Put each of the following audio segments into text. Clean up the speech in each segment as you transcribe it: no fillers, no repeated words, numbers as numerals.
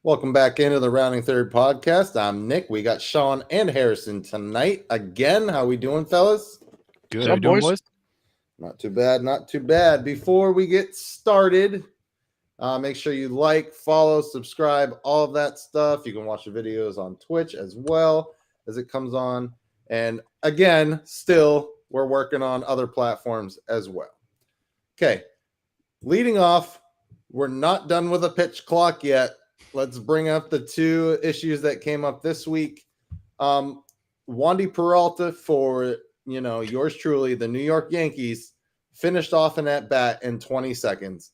Welcome back into the Rounding Third podcast. I'm Nick. We got Sean and Harrison tonight again. How we doing, fellas? Good. What's How you up, doing, boys? boys? Not too bad, not too bad. Before we get started, make sure you like, follow, subscribe, all of that stuff. You can watch the videos on Twitch as well as it comes on. And again, still, we're working on other platforms as well. Okay, leading off, we're not done with a pitch clock yet. Let's bring up the two issues that came up this week. Wandy Peralta for yours truly, the New York Yankees, finished off an at bat in 20 seconds.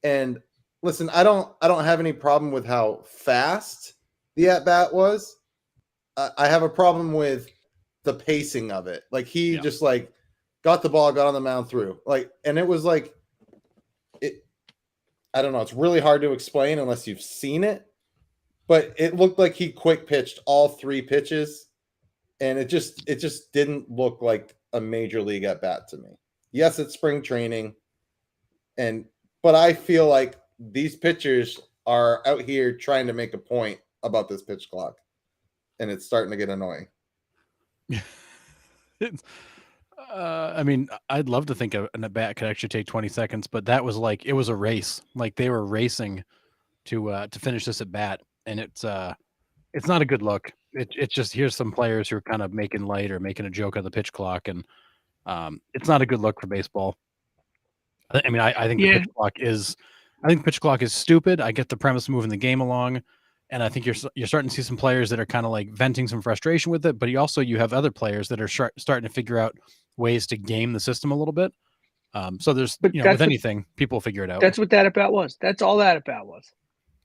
And listen, I don't have any problem with how fast the at bat was. I have a problem with the pacing of it. Like he just got the ball, got on the mound, through. And it was like it. I don't know. It's really hard to explain unless you've seen it, but it looked like he quick pitched all three pitches, and it just didn't look like a major league at bat to me. Yes, it's spring training, but I feel like these pitchers are out here trying to make a point about this pitch clock, and it's starting to get annoying. I mean, I'd love to think an at bat could actually take 20 seconds, but that was like it was a race. Like they were racing to finish this at bat, and it's not a good look. It's just here's some players who are kind of making light or making a joke of the pitch clock, and it's not a good look for baseball. I mean, I think the pitch clock is. I think the pitch clock is stupid. I get the premise of moving the game along, and I think you're starting to see some players that are kind of like venting some frustration with it. But you have other players that are starting to figure out ways to game the system a little bit. So there's with anything, people figure it out. That's what that at bat was. That's all that at bat was.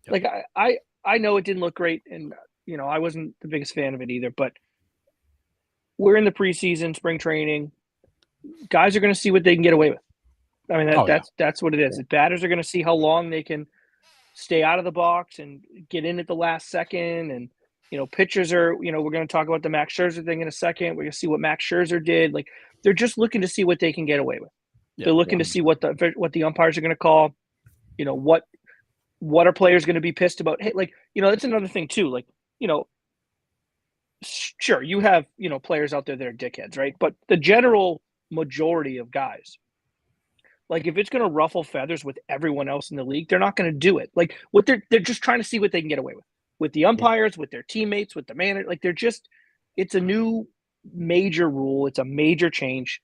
Yep. Like I know it didn't look great, and I wasn't the biggest fan of it either. But we're in the preseason, spring training. Guys are going to see what they can get away with. I mean, that's what it is. The batters are going to see how long they can stay out of the box and get in at the last second. And, pitchers are, we're going to talk about the Max Scherzer thing in a second. We're going to see what Max Scherzer did. Like, they're just looking to see what they can get away with. Yeah, they're looking to see what the umpires are going to call. What are players going to be pissed about? Hey, that's another thing too. Like, sure, you have, players out there that are dickheads, right? But the general majority of guys, like if it's going to ruffle feathers with everyone else in the league, they're not going to do it. Like what they're just trying to see what they can get away with the umpires, with their teammates, with the manager. Like it's a new major rule. It's a major change.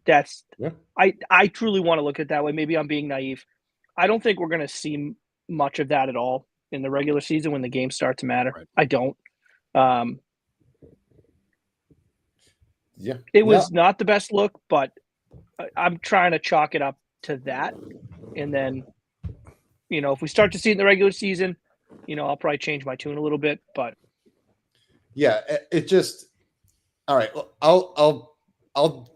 I truly want to look at it that way. Maybe I'm being naive. I don't think we're going to see much of that at all in the regular season when the games start to matter. Right. I don't. It was not the best look, but I'm trying to chalk it up to that. And then, if we start to see it in the regular season, I'll probably change my tune a little bit, but yeah, it just, all right. I'll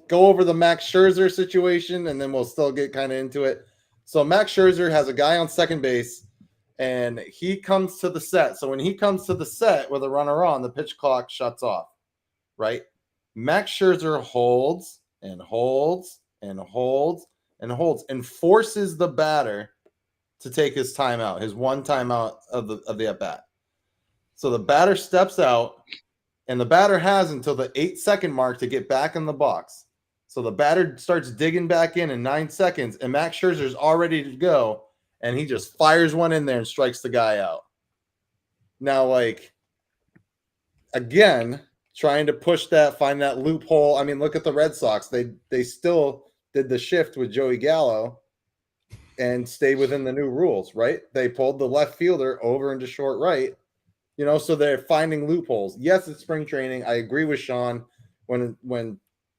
go over the Max Scherzer situation and then we'll still get kind of into it. So Max Scherzer has a guy on second base and he comes to the set. So when he comes to the set with a runner on, the pitch clock shuts off, right? Max Scherzer holds and holds and holds and holds and forces the batter to take his timeout, his one timeout of the at bat. So the batter steps out, and the batter has until the 8-second mark to get back in the box. So the batter starts digging back in 9 seconds, and Max Scherzer's all ready to go, and he just fires one in there and strikes the guy out. Now, again, trying to push that, find that loophole. I mean, look at the Red Sox. They still did the shift with Joey Gallo and stay within the new rules, right? They pulled the left fielder over into short right, so they're finding loopholes. Yes, it's spring training. I agree with Sean. When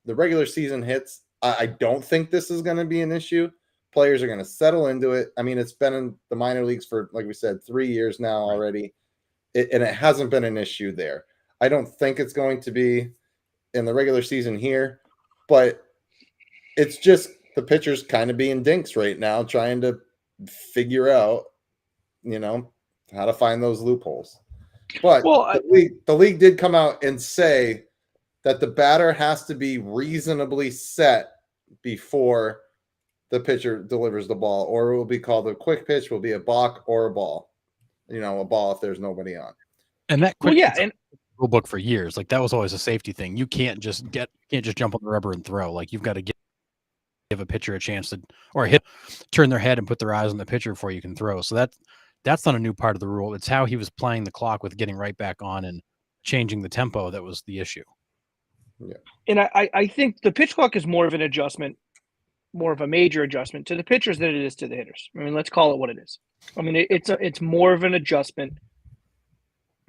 the regular season hits, I don't think this is going to be an issue. Players are going to settle into it. I mean, it's been in the minor leagues for, like we said, 3 years now already, and it hasn't been an issue there. I don't think it's going to be in the regular season here, but it's just the pitchers kind of being dinks right now, trying to figure out, how to find those loopholes. But the league did come out and say that the batter has to be reasonably set before the pitcher delivers the ball, or it will be called a quick pitch, will be a balk or a ball. a ball if there's nobody on. And that Well, quick yeah, and rule book for years, like that was always a safety thing. You can't just jump on the rubber and throw. Like you've got to give a pitcher a chance to, or turn their head and put their eyes on the pitcher before you can throw. So that's not a new part of the rule. It's how he was playing the clock with getting right back on and changing the tempo that was the issue. Yeah. And I think the pitch clock is more of an adjustment, more of a major adjustment to the pitchers than it is to the hitters. I mean, let's call it what it is. I mean, it's more of an adjustment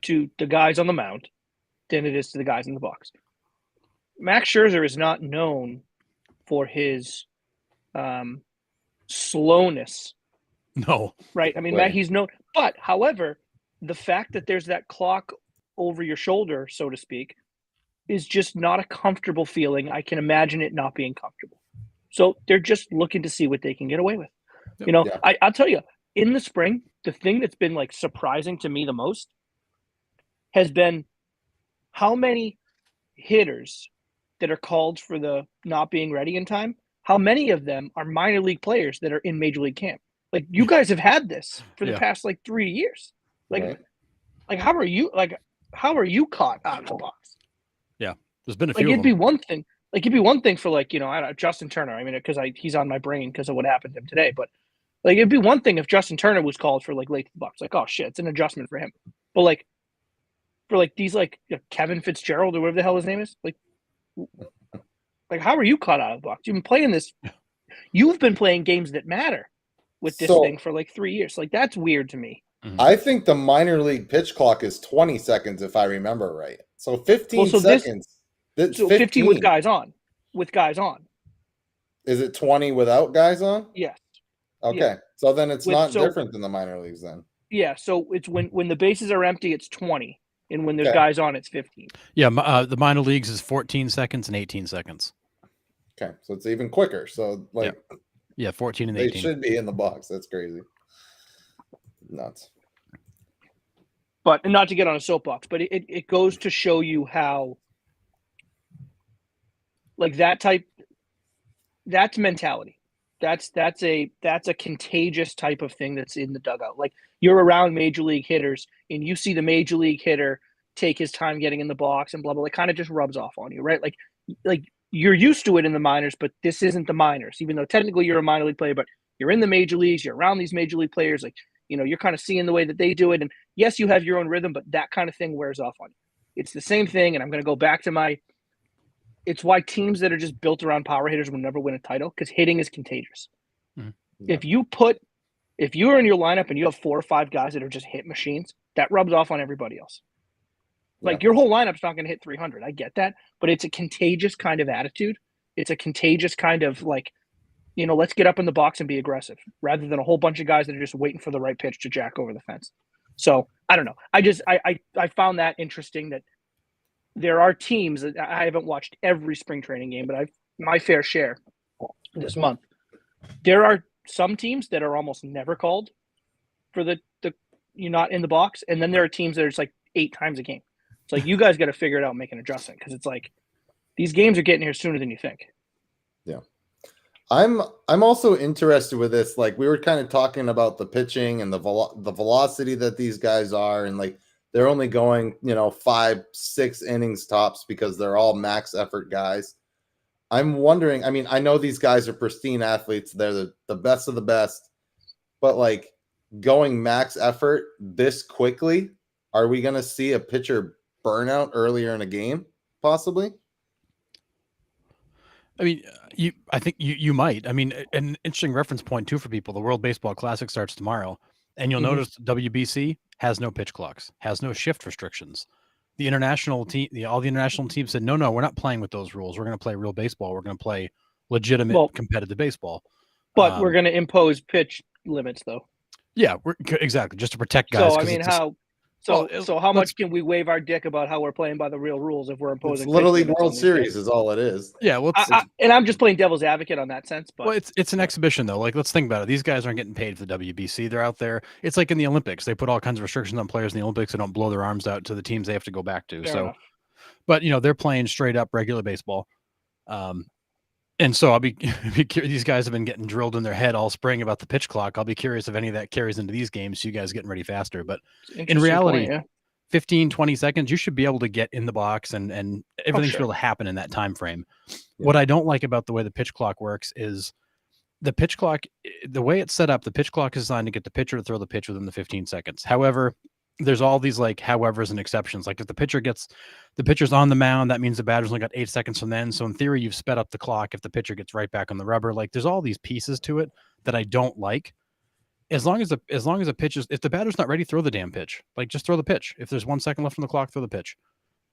to the guys on the mound than it is to the guys in the box. Max Scherzer is not known for his slowness. No. Right? I mean, Right. he's known. But, however, the fact that there's that clock over your shoulder, so to speak, is just not a comfortable feeling. I can imagine it not being comfortable. So they're just looking to see what they can get away with. Yep. You know, Yeah. I'll tell you, in the spring, the thing that's been like surprising to me the most has been how many hitters that are called for the not being ready in time, how many of them are minor league players that are in major league camp. Like you guys have had this for the Yeah. past like 3 years. Like, Right. how are you caught out of the box? There's been a Like few it'd of be them. one thing. Like it'd be one thing for like, I don't know, Justin Turner. I mean, because he's on my brain because of what happened to him today. But like it'd be one thing if Justin Turner was called for like late to the box. Like, oh shit, it's an adjustment for him. But like for like these like Kevin Fitzgerald or whatever the hell his name is, like how are you caught out of the box? You've been playing this. You've been playing games that matter with this So- thing for like 3 years. Like that's weird to me. I think the minor league pitch clock is 20 seconds if I remember right. So 15 Well, so this- seconds. That's So 15 with guys on. With guys on. Is it 20 without guys on? Yes. Okay. Yeah. So then it's not So- different than the minor leagues then. Yeah. So it's when the bases are empty, it's 20. And when there's Okay. guys on, it's 15. Yeah, the minor leagues is 14 seconds and 18 seconds. Okay. So it's even quicker. So like Yeah, 14 and they 18. should be in the box. That's crazy. Nuts. But and not to get on a soapbox, but it goes to show you how like that's mentality. That's a contagious type of thing that's in the dugout. Like you're around major league hitters and you see the major league hitter take his time getting in the box and blah blah. It kind of just rubs off on you, right? Like you're used to it in the minors, but this isn't the minors. Even though technically you're a minor league player, but you're in the major leagues. You're around these major league players. Like you're kind of seeing the way that they do it. And yes, you have your own rhythm, but that kind of thing wears off on you. It's the same thing. And I'm going to go back to it's why teams that are just built around power hitters will never win a title because hitting is contagious. Mhm. Yeah. If you're in your lineup and you have 4 or 5 guys that are just hit machines, that rubs off on everybody else. Like your whole lineup's not going to hit 300. I get that, but it's a contagious kind of attitude. It's a contagious kind of like, let's get up in the box and be aggressive rather than a whole bunch of guys that are just waiting for the right pitch to jack over the fence. So I don't know. I found that interesting that there are teams that I haven't watched every spring training game, but I've my fair share this month. There are some teams that are almost never called for the you're not in the box. And then there are teams that are just like 8 times a game. It's like, you guys got to figure it out and make an adjustment. Cause it's like, these games are getting here sooner than you think. I'm also interested with this. Like we were kind of talking about the pitching and the velocity that these guys are, and like they're only going 5-6 innings tops because they're all max effort guys. I'm wondering. I mean, I know these guys are pristine athletes; they're the best of the best. But like going max effort this quickly, are we going to see a pitcher burnout earlier in a game? Possibly. I mean, I think you might. I mean, an interesting reference point too for people. The World Baseball Classic starts tomorrow, and you'll Mhm. notice WBC has no pitch clocks, has no shift restrictions. The international team, all the international teams said, no, we're not playing with those rules. We're going to play real baseball. We're going to play legitimate competitive baseball. But we're going to impose pitch limits, though. Yeah, exactly, just to protect guys. So I mean, how Well, much can we wave our dick about how we're playing by the real rules if we're It's imposing? pitch literally limits on World these Series guys? is all it is. Yeah, well, And I'm just playing devil's advocate on that sense. But well, it's an exhibition though. Like, let's think about it. These guys aren't getting paid for the WBC. They're out there. It's like in the Olympics. They put all kinds of restrictions on players in the Olympics. They don't blow their arms out to the teams they have to go back to. fair So, enough. but they're playing straight up regular baseball. And so I'll be these guys have been getting drilled in their head all spring about the pitch clock. I'll be curious if any of that carries into these games. So you guys getting ready faster, but in reality, point, yeah. 15, 20 seconds, you should be able to get in the box and everything should be able to happen in that time frame. Yeah. What I don't like about the way the pitch clock works is the pitch clock, the way it's set up, the pitch clock is designed to get the pitcher to throw the pitch within the 15 seconds. However, there's all these like howevers and exceptions. Like if the pitcher's on the mound, that means the batter's only got 8 seconds from then. So in theory, you've sped up the clock if the pitcher gets right back on the rubber. Like there's all these pieces to it that I don't like. As long as the pitch is, if the batter's not ready, throw the damn pitch. Like just throw the pitch. If there's 1 second left on the clock, throw the pitch.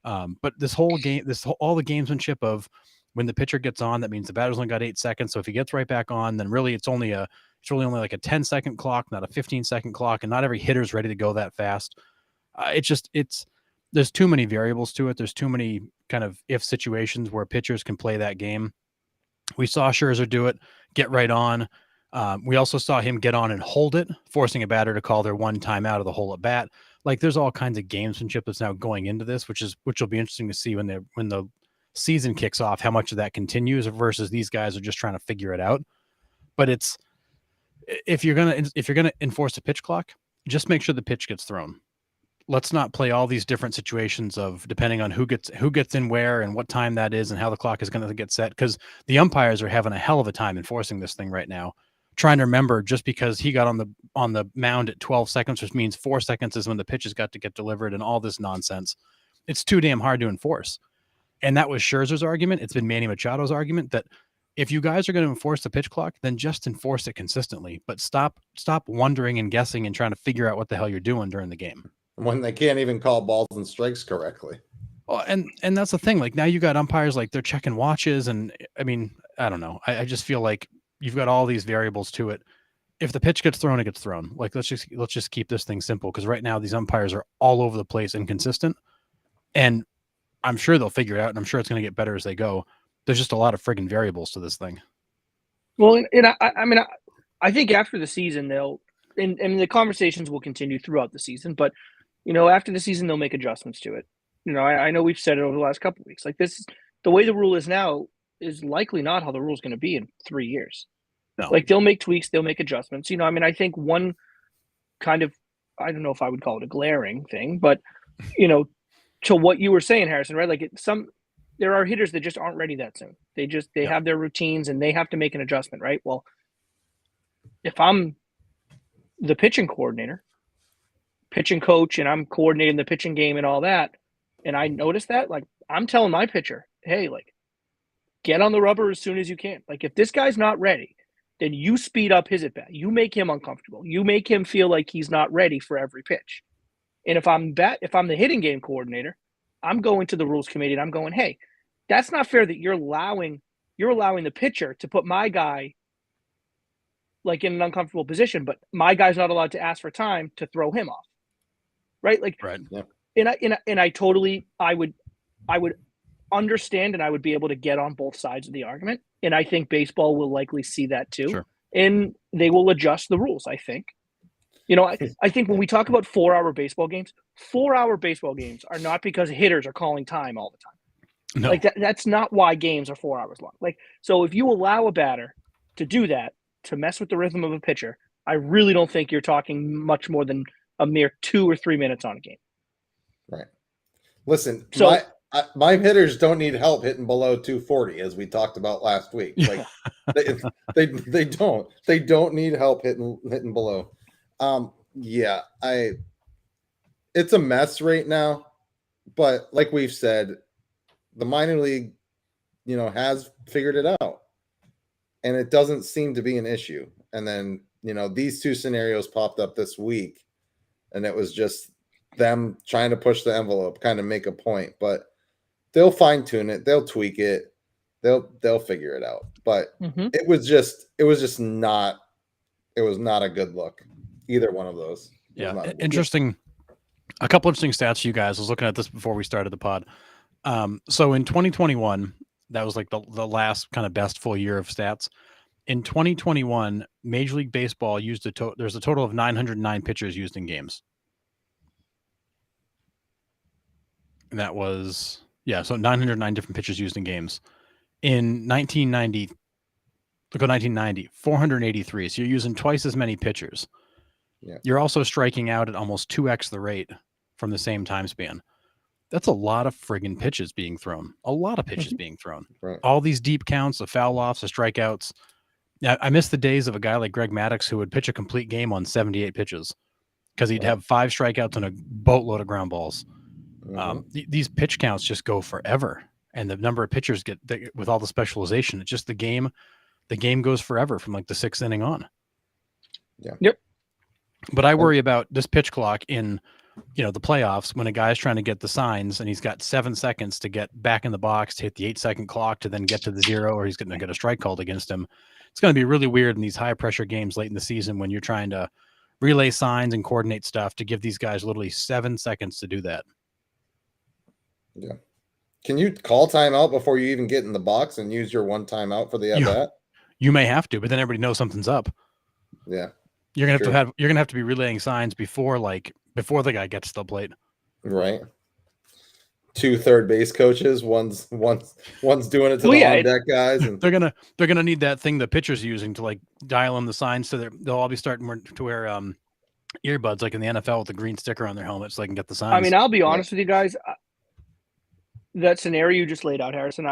But this whole game, all the gamesmanship of when the pitcher gets on, that means the batter's only got 8 seconds. So if he gets right back on, then really it's really only like a 10-second clock, not a 15-second clock, and not every hitter's ready to go that fast. There's too many variables to it. There's too many kind of if situations where pitchers can play that game. We saw Scherzer do it, get right on. We also saw him get on and hold it, forcing a batter to call their one time out of the whole at bat. Like there's all kinds of gamesmanship that's now going into this, which will be interesting to see when the season kicks off, how much of that continues versus these guys are just trying to figure it out. But if you're gonna enforce a pitch clock, just make sure the pitch gets thrown. Let's not play all these different situations of depending on who gets in where and what time that is and how the clock is going to get set. Because the umpires are having a hell of a time enforcing this thing right now. Trying to remember just because he got on the mound at 12 seconds, which means 4 seconds is when the pitch has got to get delivered and all this nonsense. It's too damn hard to enforce. And that was Scherzer's argument. It's been Manny Machado's argument that if you guys are going to enforce the pitch clock, then just enforce it consistently. But stop wondering and guessing and trying to figure out what the hell you're doing during the game. When they can't even call balls and strikes correctly. Well, and that's the thing. Like now you got umpires like they're checking watches, and I mean, I don't know. I just feel like you've got all these variables to it. If the pitch gets thrown, it gets thrown. Like let's just keep this thing simple because right now these umpires are all over the place, inconsistent, and I'm sure they'll figure it out, and I'm sure it's going to get better as they go. There's just a lot of friggin' variables to this thing. Well, and I think after the season they'll and the conversations will continue throughout the season, but after the season they'll make adjustments to it. I know we've said it over the last couple of weeks. Like this, the way the rule is now is likely not how the rule is going to be in 3 years. No. Like they'll make tweaks, they'll make adjustments. I think one kind of, I don't know if I would call it a glaring thing, but to what you were saying, Harrison, right? Like there are hitters that just aren't ready that soon. They have their routines and they have to make an adjustment, right? Well, if I'm the pitching coordinator, pitching coach, and I'm coordinating the pitching game and all that, and I notice that, like I'm telling my pitcher, hey, like get on the rubber as soon as you can. Like if this guy's not ready, then you speed up his at bat. You make him uncomfortable. You make him feel like he's not ready for every pitch. And if I'm the hitting game coordinator, I'm going to the rules committee and I'm going, hey, that's not fair that you're allowing the pitcher to put my guy like in an uncomfortable position, but my guy's not allowed to ask for time to throw him off. Right. Like, right. Yeah. And I would understand and I would be able to get on both sides of the argument. And I think baseball will likely see that too. Sure. And they will adjust the rules, I think. I think when we talk about 4-hour baseball games, 4-hour baseball games are not because hitters are calling time all the time. No. Like that's not why games are 4 hours long. Like, so if you allow a batter to do that, to mess with the rhythm of a pitcher, I really don't think you're talking much more than a mere 2 or 3 minutes on a game. Right. Listen, so my hitters don't need help hitting below 240, as we talked about last week. Like they don't need help hitting below. It's a mess right now, but like we've said, the minor league, has figured it out, and it doesn't seem to be an issue. And then, these two scenarios popped up this week, and it was just them trying to push the envelope, kind of make a point, but they'll fine tune it. They'll tweak it. They'll figure it out. But it was not a good look. Either one of those. Yeah. Interesting. A couple interesting stats for you guys. I was looking at this before we started the pod. So in 2021, that was like the last kind of best full year of stats. In 2021, Major League Baseball used there's a total of 909 pitchers used in games. And that was, so 909 different pitchers used in games. in 1990, look at 1990, 483. So you're using twice as many pitchers. Yeah. You're also striking out at almost 2x the rate from the same time span. That's a lot of friggin' pitches being thrown. A lot of pitches being thrown. Right. All these deep counts, the foul offs, the strikeouts. I miss the days of a guy like Greg Maddux who would pitch a complete game on 78 pitches because he'd have 5 strikeouts and a boatload of ground balls. These pitch counts just go forever, and the number of pitchers with all the specialization. It's just the game goes forever from like the 6th inning on. Yeah. Yep. But I worry about this pitch clock in, the playoffs when a guy's trying to get the signs and he's got 7 seconds to get back in the box to hit the 8-second clock to then get to the 0, or he's going to get a strike called against him. It's going to be really weird in these high pressure games late in the season when you're trying to relay signs and coordinate stuff to give these guys literally 7 seconds to do that. Yeah. Can you call timeout before you even get in the box and use your one timeout for the at bat? You may have to, but then everybody knows something's up. Yeah. You're gonna have to be relaying signs before the guy gets to the plate. Right. 2 third base coaches. One's doing it to the on deck guys, and they're gonna need that thing the pitcher's using to like dial them the signs, so they'll all be starting to wear earbuds like in the NFL with the green sticker on their helmet so they can get the signs. I mean, I'll be honest with you guys. That scenario you just laid out, Harrison,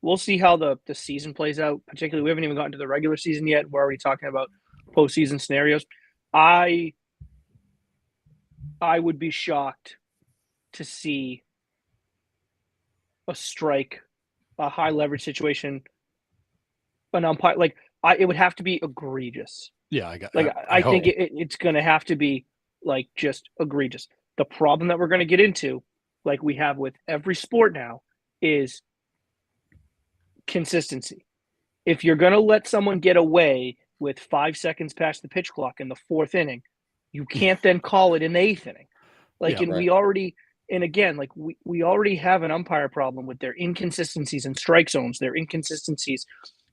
we'll see how the season plays out. Particularly, we haven't even gotten to the regular season yet. We're already talking about postseason scenarios. I would be shocked to see a strike, a high leverage situation, an umpire it would have to be egregious. Yeah, I think it's going to have to be like just egregious. The problem that we're going to get into, like we have with every sport now, is consistency. If you're going to let someone get away with 5 seconds past the pitch clock in the 4th inning, you can't then call it in the 8th inning. We already, and again, like we already have an umpire problem with their inconsistencies in strike zones, their inconsistencies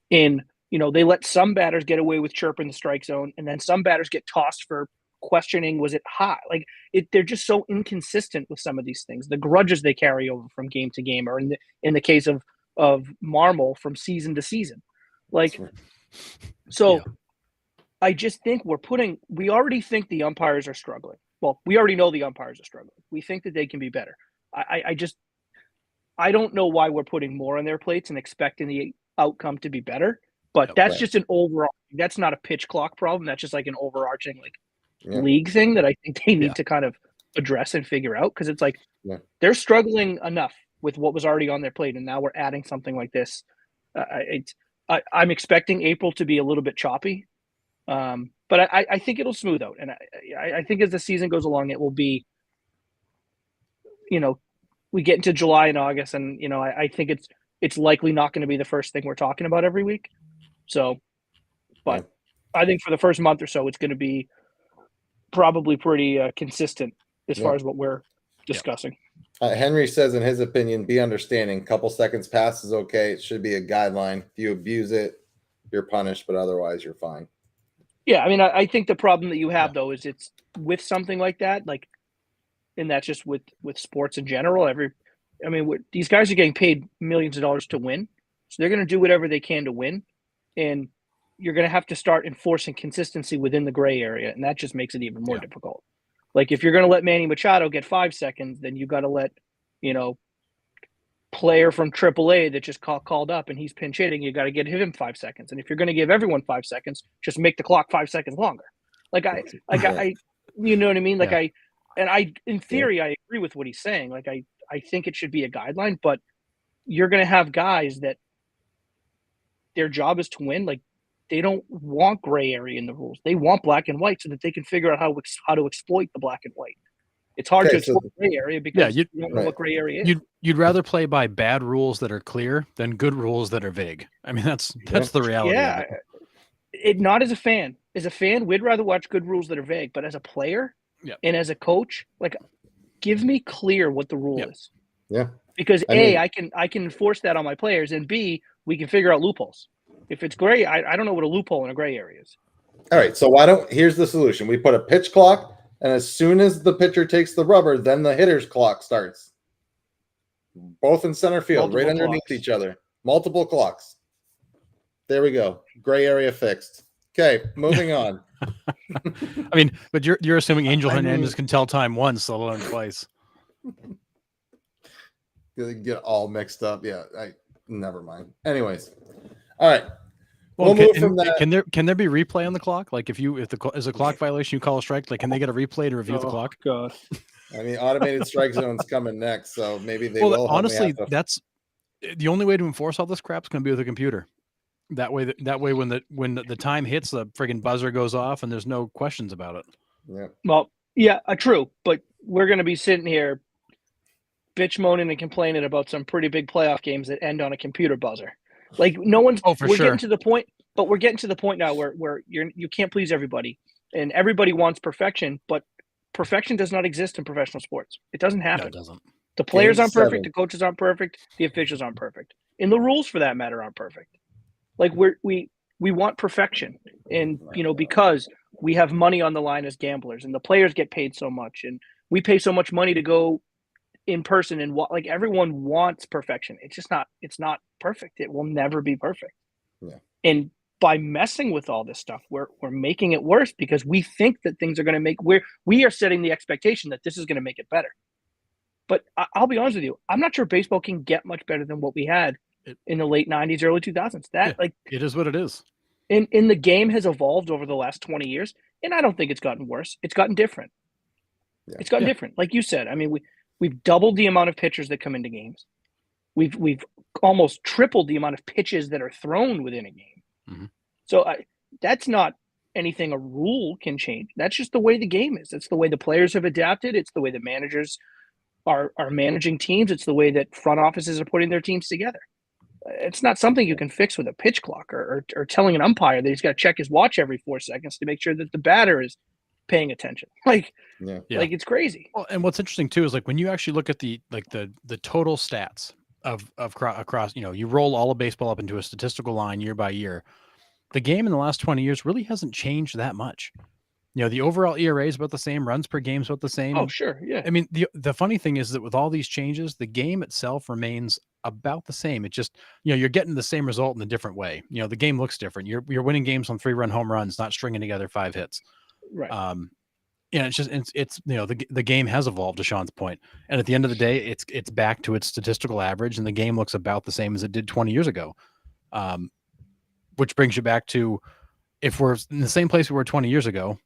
in, they let some batters get away with chirping the strike zone, and then some batters get tossed for questioning, was it high? They're just so inconsistent with some of these things. The grudges they carry over from game to game, or in the case of Marmol, from season to season. I just think we already think the umpires are struggling. Well, we already know the umpires are struggling. We think that they can be better. I don't know why we're putting more on their plates and expecting the outcome to be better, but that's just an overall, that's not a pitch clock problem. That's just like an overarching league thing that I think they need to kind of address and figure out. Cause it's they're struggling enough with what was already on their plate. And now we're adding something like this. I'm expecting April to be a little bit choppy. But I think it'll smooth out. And I think as the season goes along, it will be, we get into July and August, and, I think it's likely not going to be the first thing we're talking about every week. So, but I think for the first month or so, it's going to be probably pretty consistent as far as what we're discussing. Henry says, in his opinion, be understanding. Couple seconds past is okay. It should be a guideline. If you abuse it, you're punished, but otherwise you're fine. Yeah, I mean, I think the problem that you have, though, is it's with something like that, and that's just with sports in general. These guys are getting paid millions of dollars to win, so they're going to do whatever they can to win, and you're going to have to start enforcing consistency within the gray area, and that just makes it even more difficult. If you're going to let Manny Machado get 5 seconds, then you got to let, player from AAA that just called up and he's pinch hitting, you got to give him 5 seconds. And if you're going to give everyone 5 seconds, just make the clock 5 seconds longer. I you know what I mean? In theory, I agree with what he's saying. I think it should be a guideline, but you're going to have guys that their job is to win. They don't want gray area in the rules. They want black and white so that they can figure out how to exploit the black and white. It's hard to exploit gray area because you don't know what gray area is. You'd rather play by bad rules that are clear than good rules that are vague. I mean, that's the reality. Yeah, not as a fan. As a fan, we'd rather watch good rules that are vague. But as a player and as a coach, give me clear what the rule is. Yeah. Because I can enforce that on my players, and B, we can figure out loopholes. If it's gray, I don't know what a loophole in a gray area is. All right, so here's the solution. We put a pitch clock, and as soon as the pitcher takes the rubber, then the hitter's clock starts. Both in center field, right underneath each other. Multiple clocks. There we go. Gray area fixed. Okay, moving on. I mean, but you're assuming Angel Hernandez can tell time once, let alone twice. Get all mixed up. Yeah, never mind. Anyways, all right. Well, We'll move from that. Can there be replay on the clock? Like if is a clock violation, you call a strike. Like, can they get a replay to review the clock? God. I mean, automated strike zone's coming next, so maybe they will. Honestly, that's the only way to enforce all this crap is going to be with a computer. That way, when the time hits, the friggin' buzzer goes off, and there's no questions about it. Yeah. Well, yeah, true. But we're going to be sitting here, bitch moaning and complaining about some pretty big playoff games that end on a computer buzzer. Like no one's. Oh, for we're sure. getting to the point, but we're getting to the point now where you can't please everybody, and everybody wants perfection, but perfection does not exist in professional sports. It doesn't happen. No, it doesn't. The players Game aren't perfect. 7. The coaches aren't perfect. The officials aren't perfect. And the rules, for that matter, aren't perfect. Like we want perfection, and because we have money on the line as gamblers, and the players get paid so much, and we pay so much money to go in person, and like everyone wants perfection. It's just not. It's not perfect. It will never be perfect. Yeah. And by messing with all this stuff, we're making it worse because we think that things are going to make. We are setting the expectation that this is going to make it better. But I'll be honest with you, I'm not sure baseball can get much better than what we had in the late 90s, early 2000s. It is what it is. And the game has evolved over the last 20 years, and I don't think it's gotten worse. It's gotten different. Yeah. It's gotten different. Like you said, I mean, we've doubled the amount of pitchers that come into games. We've almost tripled the amount of pitches that are thrown within a game. Mm-hmm. So that's not anything a rule can change. That's just the way the game is. It's the way the players have adapted. It's the way the managers are managing teams. It's the way that front offices are putting their teams together. It's not something you can fix with a pitch clock or telling an umpire that he's got to check his watch every 4 seconds to make sure that the batter is paying attention. Like it's crazy. Well, and what's interesting too is like when you actually look at the total stats of across, you roll all of baseball up into a statistical line year by year. The game in the last 20 years really hasn't changed that much. The overall ERA is about the same, runs per game is about the same. Oh, sure. Yeah. I mean, the funny thing is that with all these changes, the game itself remains about the same. It just, you're getting the same result in a different way. The game looks different. You're winning games on 3-run home runs, not stringing together 5 hits. Right. It's just, it's the game has evolved, to Sean's point. And at the end of the day, it's back to its statistical average, and the game looks about the same as it did 20 years ago. Which brings you back to, if we're in the same place we were 20 years ago,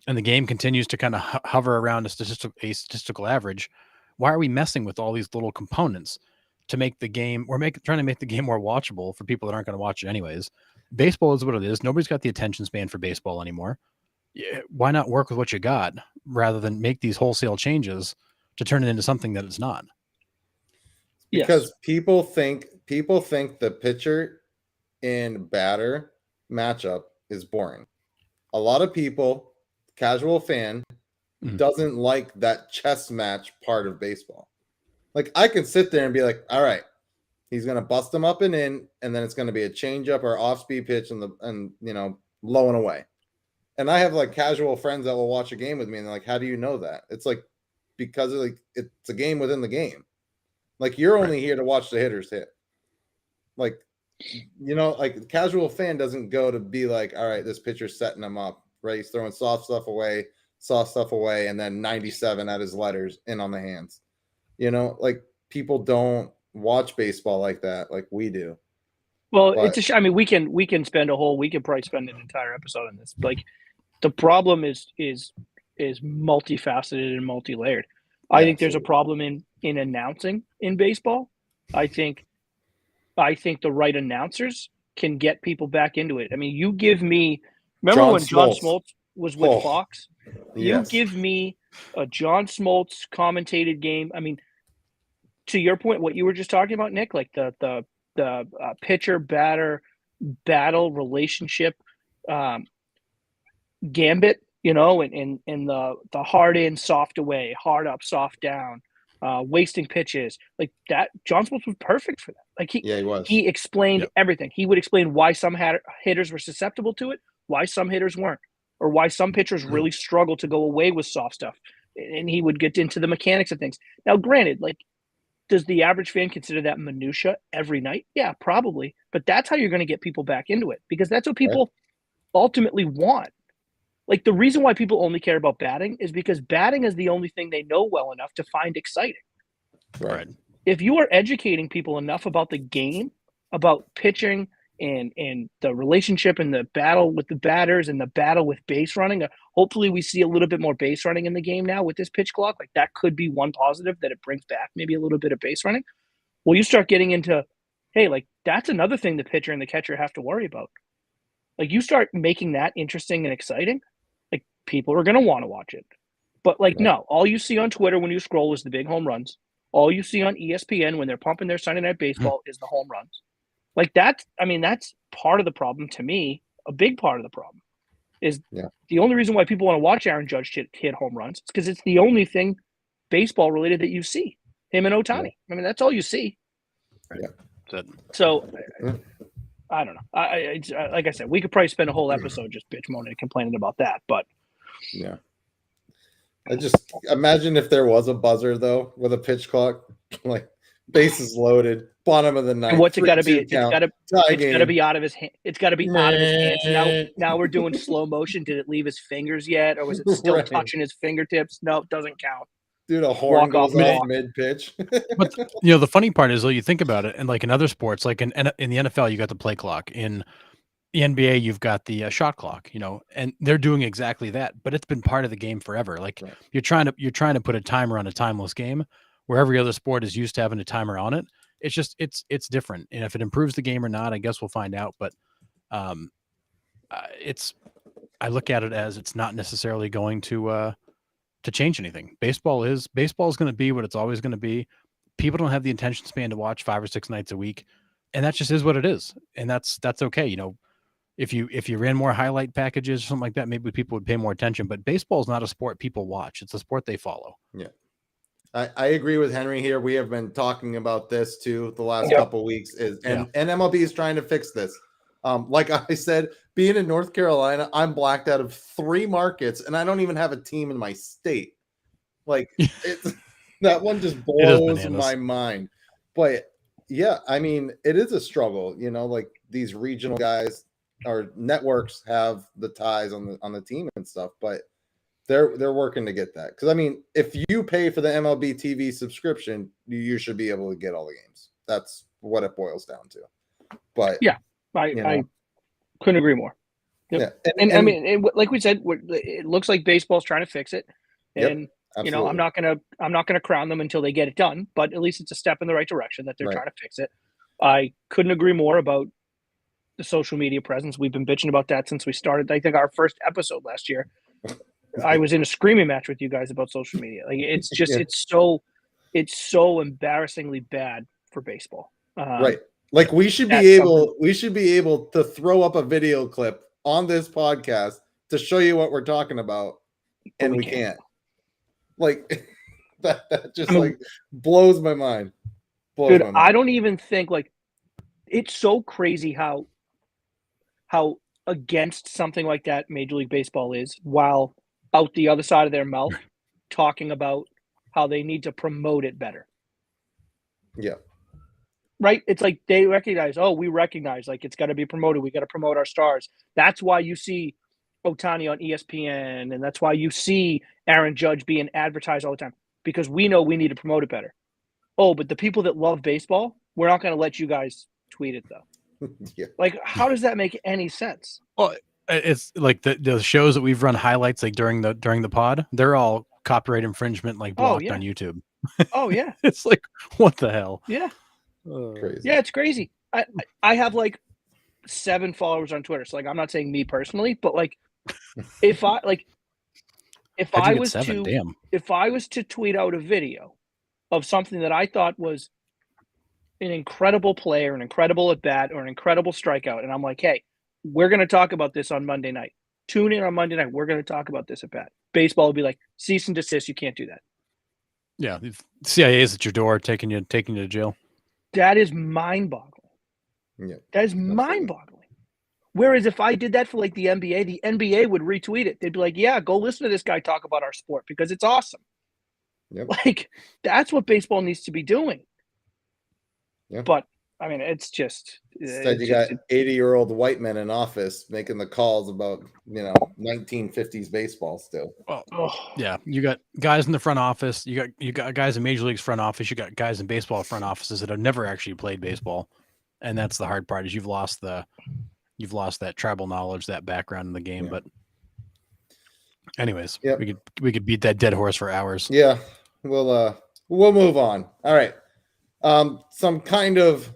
and the game continues to kind of hover around a statistical average, why are we messing with all these little components to make the game, trying to make the game more watchable for people that aren't going to watch it anyways? Baseball is what it is. Nobody's got the attention span for baseball anymore. Why not work with what you got rather than make these wholesale changes to turn it into something that it's not? Because people think the pitcher and batter matchup is boring. A lot of people, casual fan, doesn't like that chess match part of baseball. Like, I can sit there and be like, all right, he's going to bust them up and in, and then it's going to be a changeup or off-speed pitch and low and away. And I have like casual friends that will watch a game with me, and they're like, how do you know that? It's like, because it's a game within the game. Like, you're only here to watch the hitters hit. Like, like the casual fan doesn't go to be like, all right, this pitcher's setting him up, right? He's throwing soft stuff away, and then 97 at his letters in on the hands. Like, people don't watch baseball like that, like we do. Well, it's I mean, we can spend we could probably spend an entire episode on this. Like, the problem is multifaceted and multi-layered. I think there's a problem in announcing in baseball. I think the right announcers can get people back into it. I mean, you give me, remember when John Smoltz was with Fox? Yes. You give me a John Smoltz commentated game. I mean, to your point, what you were just talking about, Nick, like the pitcher batter battle relationship gambit, and the hard in, soft away, hard up, soft down, wasting pitches like that. John Smoltz was perfect for that. Like he was. He explained everything. He would explain why some hitters were susceptible to it, why some hitters weren't, or why some pitchers really struggled to go away with soft stuff. And he would get into the mechanics of things. Now, granted, like does the average fan consider that minutia every night? Yeah, probably. But that's how you're going to get people back into it, because that's what people ultimately want. Like, the reason why people only care about batting is because batting is the only thing they know well enough to find exciting. Right. If you are educating people enough about the game, about pitching and the relationship and the battle with the batters and the battle with base running, hopefully we see a little bit more base running in the game now with this pitch clock. Like, that could be one positive, that it brings back maybe a little bit of base running. Well, you start getting into, hey, like, that's another thing the pitcher and the catcher have to worry about. Like, you start making that interesting and exciting, like, people are going to want to watch it. But, like, no, all you see on Twitter when you scroll is the big home runs. All you see on ESPN when they're pumping their Sunday Night Baseball is the home runs. Like, that's part of the problem to me. A big part of the problem is the only reason why people want to watch Aaron Judge hit home runs is because it's the only thing baseball related that you see. Him and Ohtani. I mean, that's all you see. Yeah. So I don't know. I like I said, we could probably spend a whole episode just bitch moaning and complaining about that. But yeah, I just imagine if there was a buzzer though with a pitch clock, like bases loaded, bottom of the ninth. And what's it got to be? It's got to be out of his hand. It's got to be out of his hands. Now we're doing slow motion. Did it leave his fingers yet, or was it still touching his fingertips? No, it doesn't count. Dude, a horn goes off mid-pitch. But the funny part is, though, you think about it, and like in other sports, like in the NFL, you got the play clock. In the NBA, you've got the shot clock. And they're doing exactly that. But it's been part of the game forever. Like you're trying to put a timer on a timeless game, where every other sport is used to having a timer on it. It's just it's different. And if it improves the game or not, I guess we'll find out. But I look at it as it's not necessarily going to change anything. Baseball is going to be what it's always going to be. People don't have the attention span to watch 5 or 6 nights a week, and that just is what it is. And that's okay. If you ran more highlight packages or something like that, maybe people would pay more attention. But baseball is not a sport people watch; it's a sport they follow. Yeah, I agree with Henry here. We have been talking about this too the last couple of weeks. And MLB is trying to fix this. Like I said, being in North Carolina, I'm blacked out of 3 markets, and I don't even have a team in my state. Like, that one just blows my mind. But yeah, I mean, it is a struggle. Like these regional guys or networks have the ties on the team and stuff, but they're working to get that. Because I mean, if you pay for the MLB TV subscription, you should be able to get all the games. That's what it boils down to. But yeah. I couldn't agree more. Yep. Yeah. And I mean, like we said, it looks like baseball's trying to fix it. And I'm not gonna crown them until they get it done. But at least it's a step in the right direction that they're trying to fix it. I couldn't agree more about the social media presence. We've been bitching about that since we started. I think our first episode last year. I was in a screaming match with you guys about social media. Like, it's just it's so embarrassingly bad for baseball. Right. Like we should be able to throw up a video clip on this podcast to show you what we're talking about, and we can't. Like that just blows my mind. I don't even think, like, it's so crazy how against something like that Major League Baseball is, while out the other side of their mouth talking about how they need to promote it better. Yeah. Right? It's like they recognize, we recognize, like, it's got to be promoted. We got to promote our stars. That's why you see Ohtani on ESPN, and that's why you see Aaron Judge being advertised all the time, because we know we need to promote it better. Oh, but the people that love baseball, we're not going to let you guys tweet it, though. Yeah. Like, how does that make any sense? Well, it's like the shows that we've run highlights like during the pod, they're all copyright infringement, like blocked on YouTube. Oh yeah. It's like, what the hell? Yeah. Crazy. Yeah, it's crazy. I have like 7 followers on Twitter. So, like, I'm not saying me personally, but like if I was to tweet out a video of something that I thought was an incredible play or an incredible at bat or an incredible strikeout, and I'm like, hey, we're going to talk about this on Monday night. Tune in on Monday night. We're going to talk about this at bat. Baseball will be like, cease and desist. You can't do that. Yeah, CIA is at your door, taking you to jail. That is mind-boggling. Yeah, that is mind-boggling. Whereas if I did that for like the NBA would retweet it. They'd be like, yeah, go listen to this guy talk about our sport because it's awesome. Yep. Like, that's what baseball needs to be doing. Yeah. But I mean, it's just Instead, you got 80-year-old white men in office making the calls about 1950s baseball still. Well, oh, yeah, you got guys in the front office. You got guys in Major League's front office. You got guys in baseball front offices that have never actually played baseball, and that's the hard part. Is you've lost that tribal knowledge, that background in the game. Yeah. But anyways, Yep. we could beat that dead horse for hours. Yeah, we'll move on. All right. Some kind of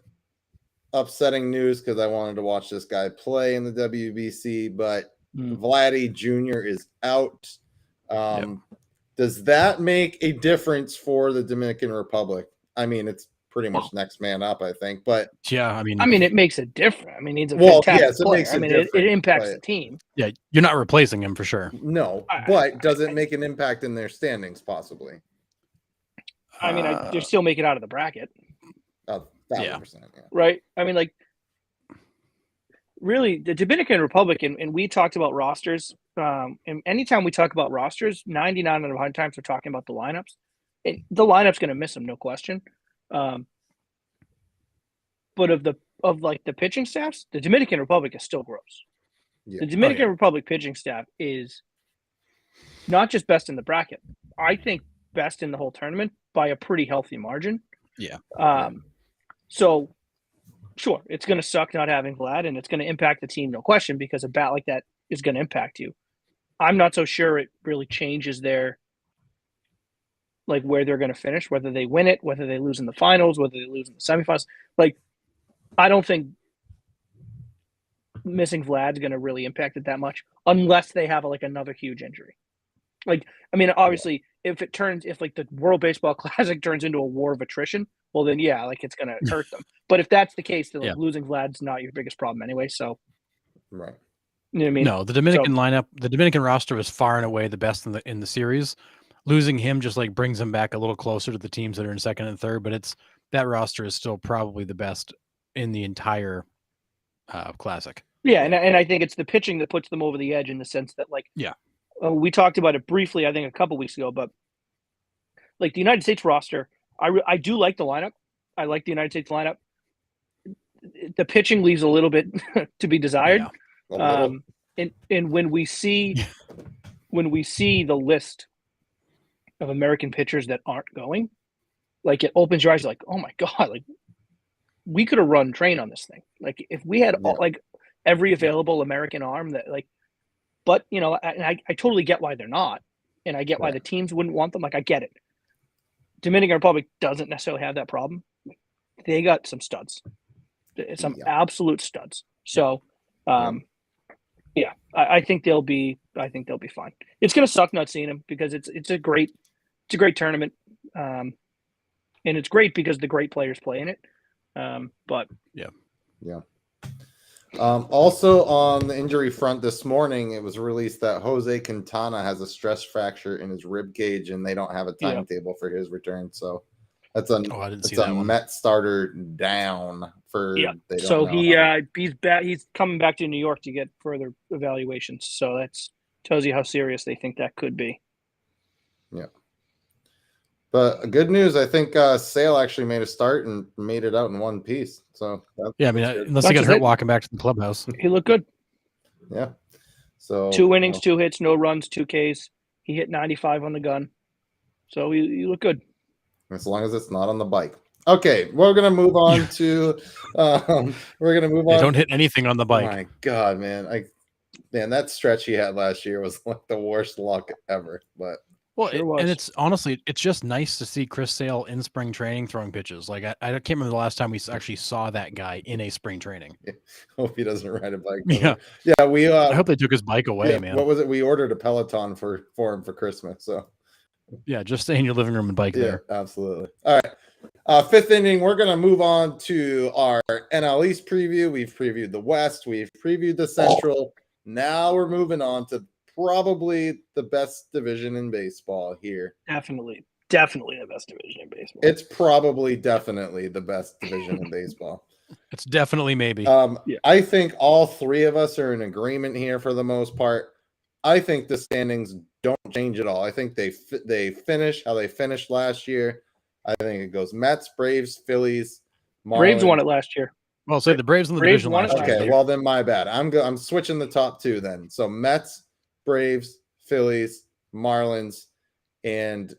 upsetting news because I wanted to watch this guy play in the WBC, but Vladdy Jr. is out. Does that make a difference for the Dominican Republic? I mean, it's pretty much next man up, I think. But yeah, I mean, it makes a difference. I mean, he's a fantastic player. Makes I mean, it impacts the team. Yeah, you're not replacing him for sure. No, but does it make an impact in their standings? Possibly. I mean, they're still making it out of the bracket. 1,000%. Yeah. Right. I mean, like, really, the Dominican Republic, and we talked about rosters. And anytime we talk about rosters, 99 out of 100 times we're talking about the lineups. And the lineup's going to miss them, no question. But of the pitching staffs, the Dominican Republic is still gross. Yeah. The Dominican Republic pitching staff is not just best in the bracket. I think best in the whole tournament by a pretty healthy margin. Yeah. So, sure, it's going to suck not having Vlad, and it's going to impact the team, no question, because a bat like that is going to impact you. I'm not so sure it really changes where they're going to finish, whether they win it, whether they lose in the finals, whether they lose in the semifinals. Like, I don't think missing Vlad's going to really impact it that much unless they have another huge injury. Like, I mean, obviously, if the World Baseball Classic turns into a war of attrition, well, then it's going to hurt them. But if that's the case, then losing Vlad's not your biggest problem anyway. So, right. You know what I mean? No, the Dominican lineup, the Dominican roster was far and away the best in the series. Losing him just brings him back a little closer to the teams that are in second and third, but that roster is still probably the best in the entire Classic. Yeah, and I think it's the pitching that puts them over the edge in the sense that we talked about it briefly, I think a couple weeks ago, but the United States roster, I do like the lineup. I like the United States lineup. The pitching leaves a little bit to be desired. Yeah. And when we see the list of American pitchers that aren't going, it opens your eyes oh my God, we could have run train on this thing. If we had every available American arm that but I totally get why they're not, and I get why the teams wouldn't want them. I get it. Dominican Republic doesn't necessarily have that problem. They got some studs, some absolute studs. So, I think they'll be fine. It's gonna suck not seeing them because it's a great tournament, and it's great because the great players play in it. But yeah. Also on the injury front this morning, it was released that Jose Quintana has a stress fracture in his rib cage, and they don't have a timetable for his return. So that's a Met starter down for. Yeah. So he's back. He's coming back to New York to get further evaluations. So that tells you how serious they think that could be. Yeah. But good news, I think Sale actually made a start and made it out in one piece. So unless he got hurt walking back to the clubhouse, he looked good. Yeah. So 2 innings, 2 hits, no runs, 2 Ks. He hit 95 on the gun, so he looked good. As long as it's not on the bike. Okay, we're gonna move on to. Don't hit anything on the bike. Oh my God, man! That stretch he had last year was the worst luck ever. But. Well, and it's honestly, it's just nice to see Chris Sale in spring training throwing pitches. I can't remember the last time we actually saw that guy in a spring training. Yeah. Hope he doesn't ride a bike. Yeah. We. I hope they took his bike away, man. What was it? We ordered a Peloton for him for Christmas. So. Yeah, just stay in your living room and bike there. Absolutely. All right. Fifth inning, we're going to move on to our NL East preview. We've previewed the West. We've previewed the Central. Now we're moving on to probably the best division in baseball here. Definitely the best division in baseball. It's probably definitely the best division in baseball. It's definitely maybe. I think all three of us are in agreement here for the most part. I think the standings don't change at all. I think they finish how they finished last year. I think it goes Mets, Braves, Phillies, Braves Marlins. won it last year. Well, say the Braves in the Braves division won it last last year. Okay, year. well then my bad. I'm switching the top two then. So Mets, Braves, Phillies, Marlins, and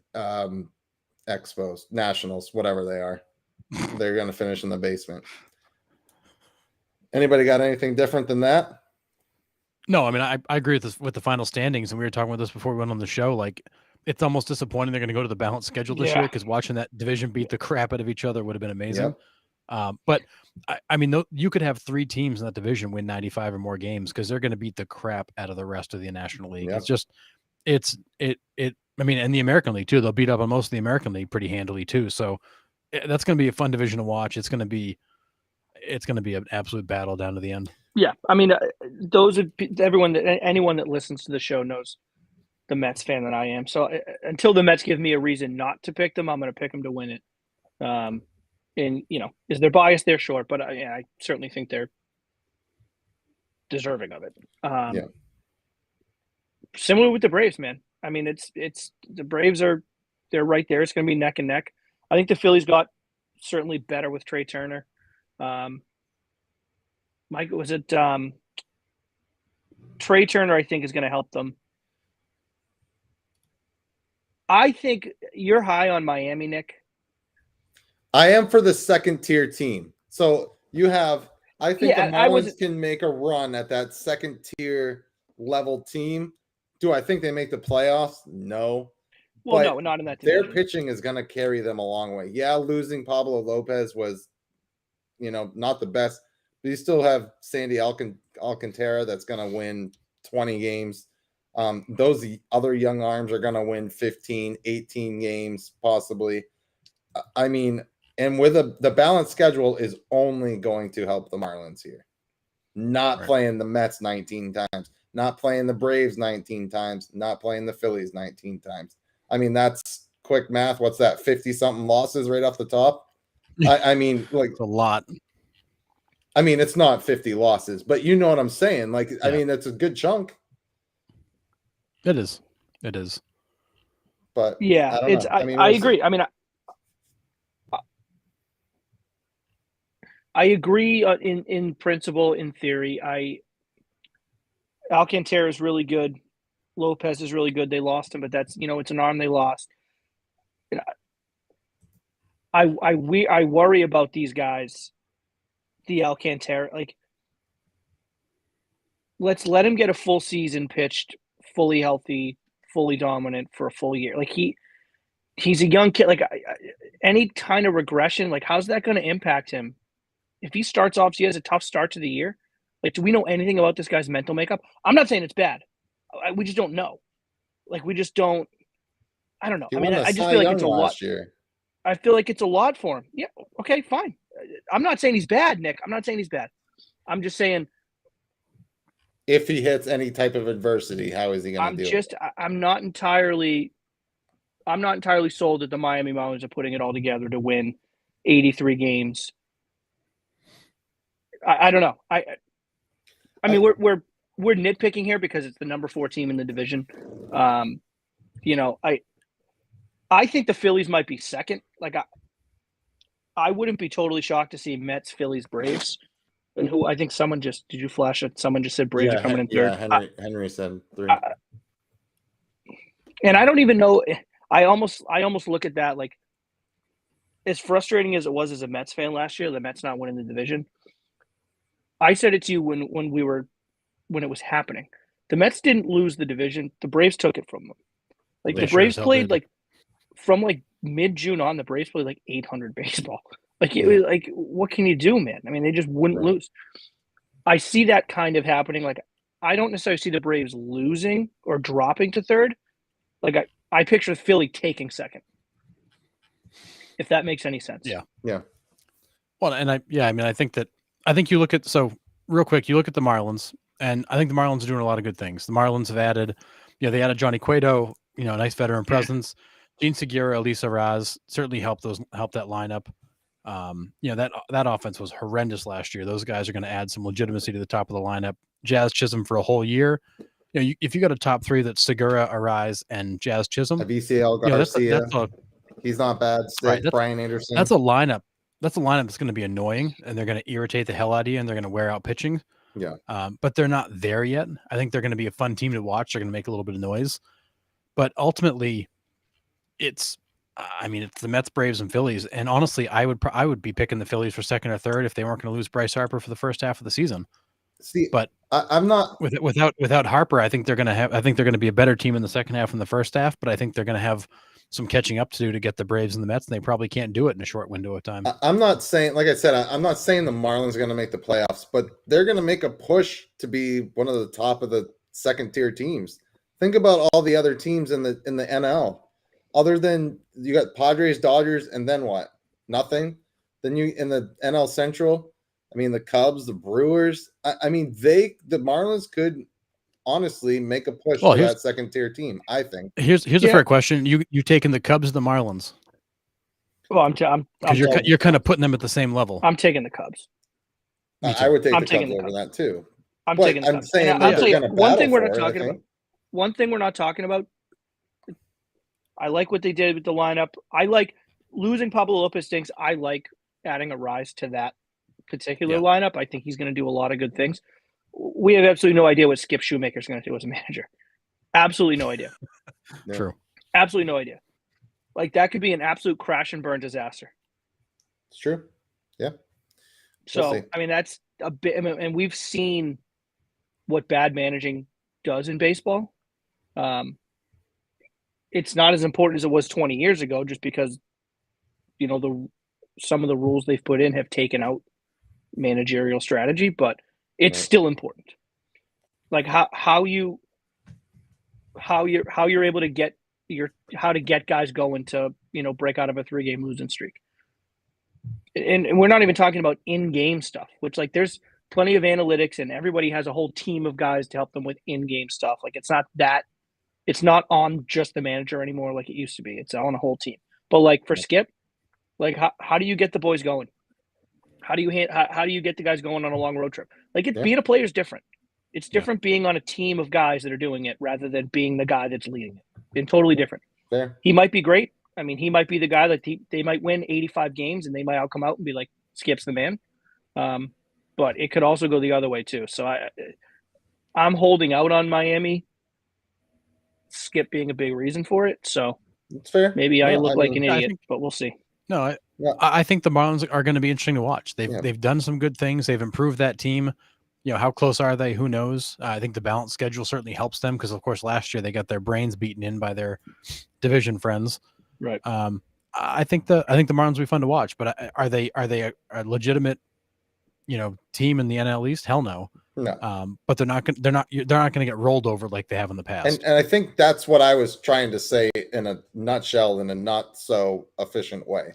Expos, Nationals, whatever they are. They're going to finish in the basement. Anybody got anything different than that? No, I mean I agree with this with the final standings, and we were talking about this before we went on the show. Like, it's almost disappointing they're going to go to the balanced schedule this year, because watching that division beat the crap out of each other would have been amazing. Yep. But I mean, you could have 3 teams in that division win 95 or more games, because they're going to beat the crap out of the rest of the National League. Yep. It's just I mean, and the American League too. They'll beat up on most of the American League pretty handily too. So that's going to be a fun division to watch. It's going to be an absolute battle down to the end. Yeah, I mean, anyone that listens to the show knows the Mets fan that I am. So until the Mets give me a reason not to pick them, I'm going to pick them to win it. And is there bias there? Sure, but I certainly think they're deserving of it. Similar with the Braves, man. I mean, it's the Braves they're right there. It's going to be neck and neck. I think the Phillies got certainly better with Trey Turner. Mike, was it Trey Turner? I think is going to help them. I think you're high on Miami, Nick. I am for the second tier team. So you have, I think the Marlins can make a run at that second tier level team. Do I think they make the playoffs? No. Well, no, not in that division. Their pitching is going to carry them a long way. Yeah, losing Pablo Lopez was, not the best. But you still have Sandy Alcantara that's going to win 20 games. Those other young arms are going to win 15, 18 games possibly. I mean, and with the balanced schedule is only going to help the Marlins here. Not playing the Mets 19 times, not playing the Braves 19 times, not playing the Phillies 19 times. I mean, that's quick math. What's that? 50-something losses right off the top. I mean, like it's a lot. I mean, it's not 50 losses, but you know what I'm saying. Like, I mean, it's a good chunk. It is. But yeah, I agree. I mean, I agree in principle, in theory. Alcantara is really good. Lopez is really good. They lost him, but that's it's an arm they lost. I worry about these guys. The Alcantara, like, let's let him get a full season pitched, fully healthy, fully dominant for a full year. Like he's a young kid. Like any kind of regression, like how's that going to impact him? If he starts off, he has a tough start to the year. Like, do we know anything about this guy's mental makeup? I'm not saying it's bad. We just don't know. Like, we just don't. I don't know. I mean, I just feel like it's a lot. I feel like it's a lot for him. Yeah. Okay. Fine. I'm not saying he's bad, Nick. I'm not saying he's bad. I'm just saying if he hits any type of adversity, how is he going to do it? I'm not entirely sold that the Miami Marlins are putting it all together to win 83 games. I don't know. I mean, we're nitpicking here because it's the number 4 team in the division. I think the Phillies might be second. Like I wouldn't be totally shocked to see Mets, Phillies, Braves, and who I think someone just did you flash it? Someone just said Braves are coming in third. Yeah, Henry said 3. And I don't even know. I almost look at that like as frustrating as it was as a Mets fan last year. The Mets not winning the division. I said it to you when it was happening. The Mets didn't lose the division. The Braves took it from them. Like the Braves played like from like mid-June on. The Braves played like 800 baseball. Like it was like, what can you do, man? I mean, they just wouldn't lose. I see that kind of happening. Like I don't necessarily see the Braves losing or dropping to third. Like I picture Philly taking second. If that makes any sense. Yeah. Yeah. Well, and I think you look at, so real quick, you look at the Marlins, and I think the Marlins are doing a lot of good things. The Marlins have added, they added Johnny Cueto, a nice veteran presence. Gene Segura, Elisa Raz certainly helped that lineup. That offense was horrendous last year. Those guys are going to add some legitimacy to the top of the lineup. Jazz Chisholm for a whole year. If you got a top 3 that's Segura, Arraez, and Jazz Chisholm, VCL Garcia, he's not bad. Brian Anderson. That's a lineup. that's a lineup that's going to be annoying, and they're going to irritate the hell out of you, and they're going to wear out pitching. Yeah. But they're not there yet. I think they're going to be a fun team to watch. They're going to make a little bit of noise, but ultimately, it's the Mets, Braves, and Phillies. And honestly, I would be picking the Phillies for second or third if they weren't going to lose Bryce Harper for the first half of the season. See, but I'm not without Harper. I think they're going to be a better team in the second half than the first half. But I think they're going to have some catching up to do to get the Braves and the Mets, and they probably can't do it in a short window of time. I'm not saying, like I said, I'm not saying the Marlins are going to make the playoffs, but they're going to make a push to be one of the top of the second tier teams. Think about all the other teams in the NL. Other than you got Padres, Dodgers, and then what? Nothing. Then you in the NL Central. I mean, the Cubs, the Brewers. The Marlins could honestly make a push for that second tier team. I think. Here's a fair question. You taking the Cubs or the Marlins? Well, because you're kind of putting them at the same level. I'm taking the Cubs. I would take the Cubs over that too. I'm taking the Cubs. Saying one thing we're not talking about. One thing we're not talking about. I like what they did with the lineup. I like losing Pablo Lopez stinks. I like adding a rise to that particular lineup. I think he's going to do a lot of good things. We have absolutely no idea what Skip Shoemaker's going to do as a manager. Absolutely no idea. True. Absolutely no idea. Like that could be an absolute crash and burn disaster. It's true. Yeah. So, that's a bit, and we've seen what bad managing does in baseball. It's not as important as it was 20 years ago, just because, some of the rules they've put in have taken out managerial strategy, but it's still important. Like how you're able to get guys going to, break out of a 3-game losing streak. And we're not even talking about in-game stuff, which like there's plenty of analytics and everybody has a whole team of guys to help them with in-game stuff. Like it's not on just the manager anymore like it used to be. It's on a whole team. But like for Skip, like how do you get the boys going? How do you get the guys going on a long road trip? Like being a player is different. It's different being on a team of guys that are doing it rather than being the guy that's leading it. It's totally different. Fair. He might be great. I mean, he might be the guy that they might win 85 games and they might all come out and be like, Skip's the man. But it could also go the other way too. So I'm holding out on Miami. Skip being a big reason for it. So it's fair. Maybe I look like an idiot, but we'll see. No, I think the Marlins are going to be interesting to watch. They've done some good things. They've improved that team. How close are they? Who knows? I think the balanced schedule certainly helps them because, of course, last year they got their brains beaten in by their division friends. Right. I think the Marlins will be fun to watch, but are they a legitimate, team in the NL East? Hell no. No. But they're not going to get rolled over like they have in the past. And I think that's what I was trying to say in a nutshell, in a not so efficient way.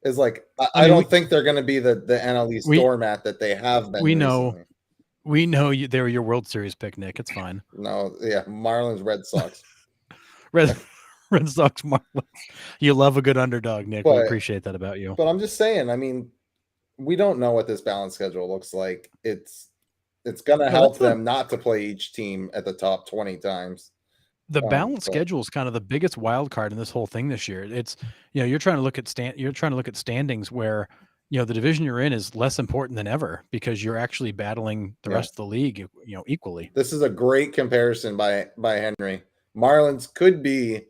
Is like I don't think they're going to be the NL East doormat that they have been. We know they were your World Series pick, Nick. It's fine. No, yeah, Marlins, Red Sox. Red Sox, Marlins. You love a good underdog, Nick. We appreciate that about you. But I'm just saying, we don't know what this balance schedule looks like. It's going to help them not to play each team at the top 20 times. The balanced schedule is kind of the biggest wild card in this whole thing this year. It's you're trying to look at standings where the division you're in is less important than ever because you're actually battling the rest of the league equally. This is a great comparison by Henry. Marlins could be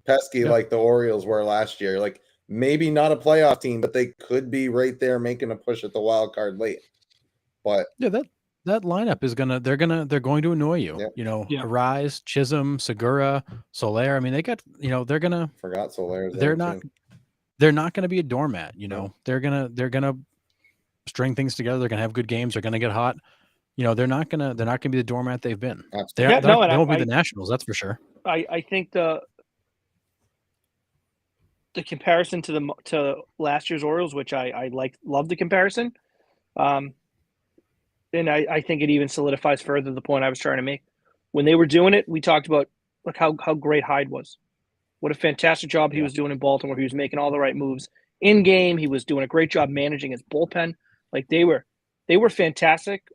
pesky like the Orioles were last year. Like maybe not a playoff team, but they could be right there making a push at the wild card late. But that lineup is they're going to annoy you. Arise, Chisholm, Segura, Soler. I mean, they got they're gonna forgot Soler. They're not gonna be a doormat. They're gonna string things together. They're gonna have good games. They're gonna get hot. They're not gonna be the doormat they've been. They won't be the Nationals. That's for sure. I think the comparison to last year's Orioles, which I love the comparison. And I think it even solidifies further the point I was trying to make. When they were doing it, we talked about how great Hyde was. What a fantastic job he was doing in Baltimore. He was making all the right moves in game. He was doing a great job managing his bullpen. Like they were fantastic,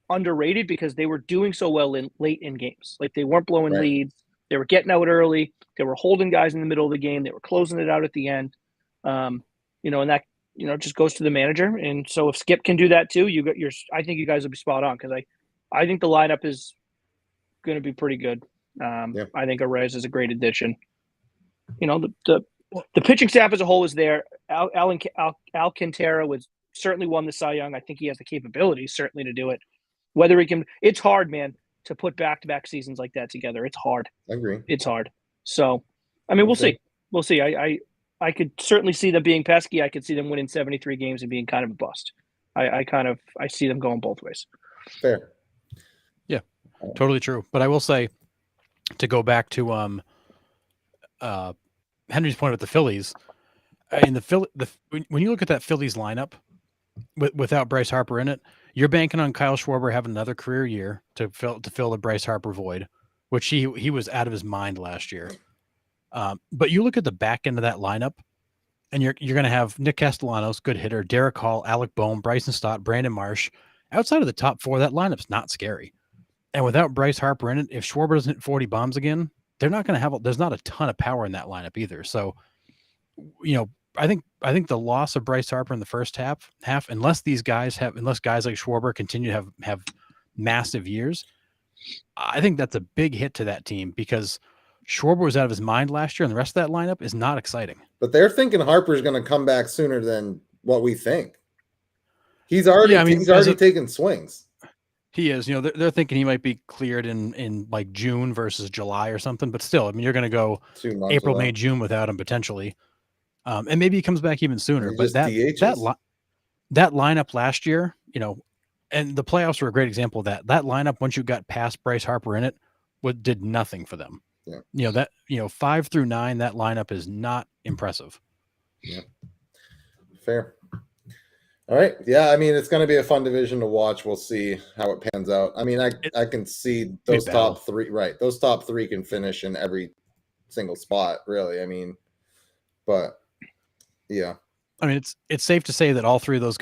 underrated because they were doing so well late in games. Like they weren't blowing leads. They were getting out early. They were holding guys in the middle of the game. They were closing it out at the end. And that just goes to the manager. And so if Skip can do that too, I think you guys will be spot on because I think the lineup is going to be pretty good. I think Arraez is a great addition. The pitching staff as a whole is there. Alcantara was certainly won the Cy Young. I think he has the capability certainly to do it. Whether he can, it's hard, man, to put back-to-back seasons like that together. It's hard. I agree. It's hard. So, I mean, we'll see. We'll see. I could certainly see them being pesky. I could see them winning 73 games and being kind of a bust. I see them going both ways. Fair. Yeah, totally true. But I will say, to go back to Henry's point with the Phillies, when you look at that Phillies lineup without Bryce Harper in it, you're banking on Kyle Schwarber having another career year to fill the Bryce Harper void, which he was out of his mind last year. But you look at the back end of that lineup, and you're going to have Nick Castellanos, good hitter, Derek Hall, Alec Boehm, Bryson Stott, Brandon Marsh. Outside of the top four, that lineup's not scary. And without Bryce Harper in it, if Schwarber doesn't hit 40 bombs again, they're not going to have. There's not a ton of power in that lineup either. So, I think the loss of Bryce Harper in the first half, unless guys like Schwarber continue to have massive years, I think that's a big hit to that team because Schwarber was out of his mind last year, and the rest of that lineup is not exciting. But they're thinking Harper's going to come back sooner than what we think. He's already taken swings. He is. They're thinking he might be cleared in like June versus July or something. But still, I mean, you're going to go April, May, June without him potentially. And maybe he comes back even sooner. But that lineup last year, and the playoffs were a great example of that. That lineup, once you got past Bryce Harper in it, did nothing for them. Yeah. 5 through 9, that lineup is not impressive. Yeah. Fair. All right. Yeah, I mean, it's going to be a fun division to watch. We'll see how it pans out. I mean, I can see those top three, right? Those top three can finish in every single spot, really. I mean, but yeah. I mean, it's safe to say that all three of those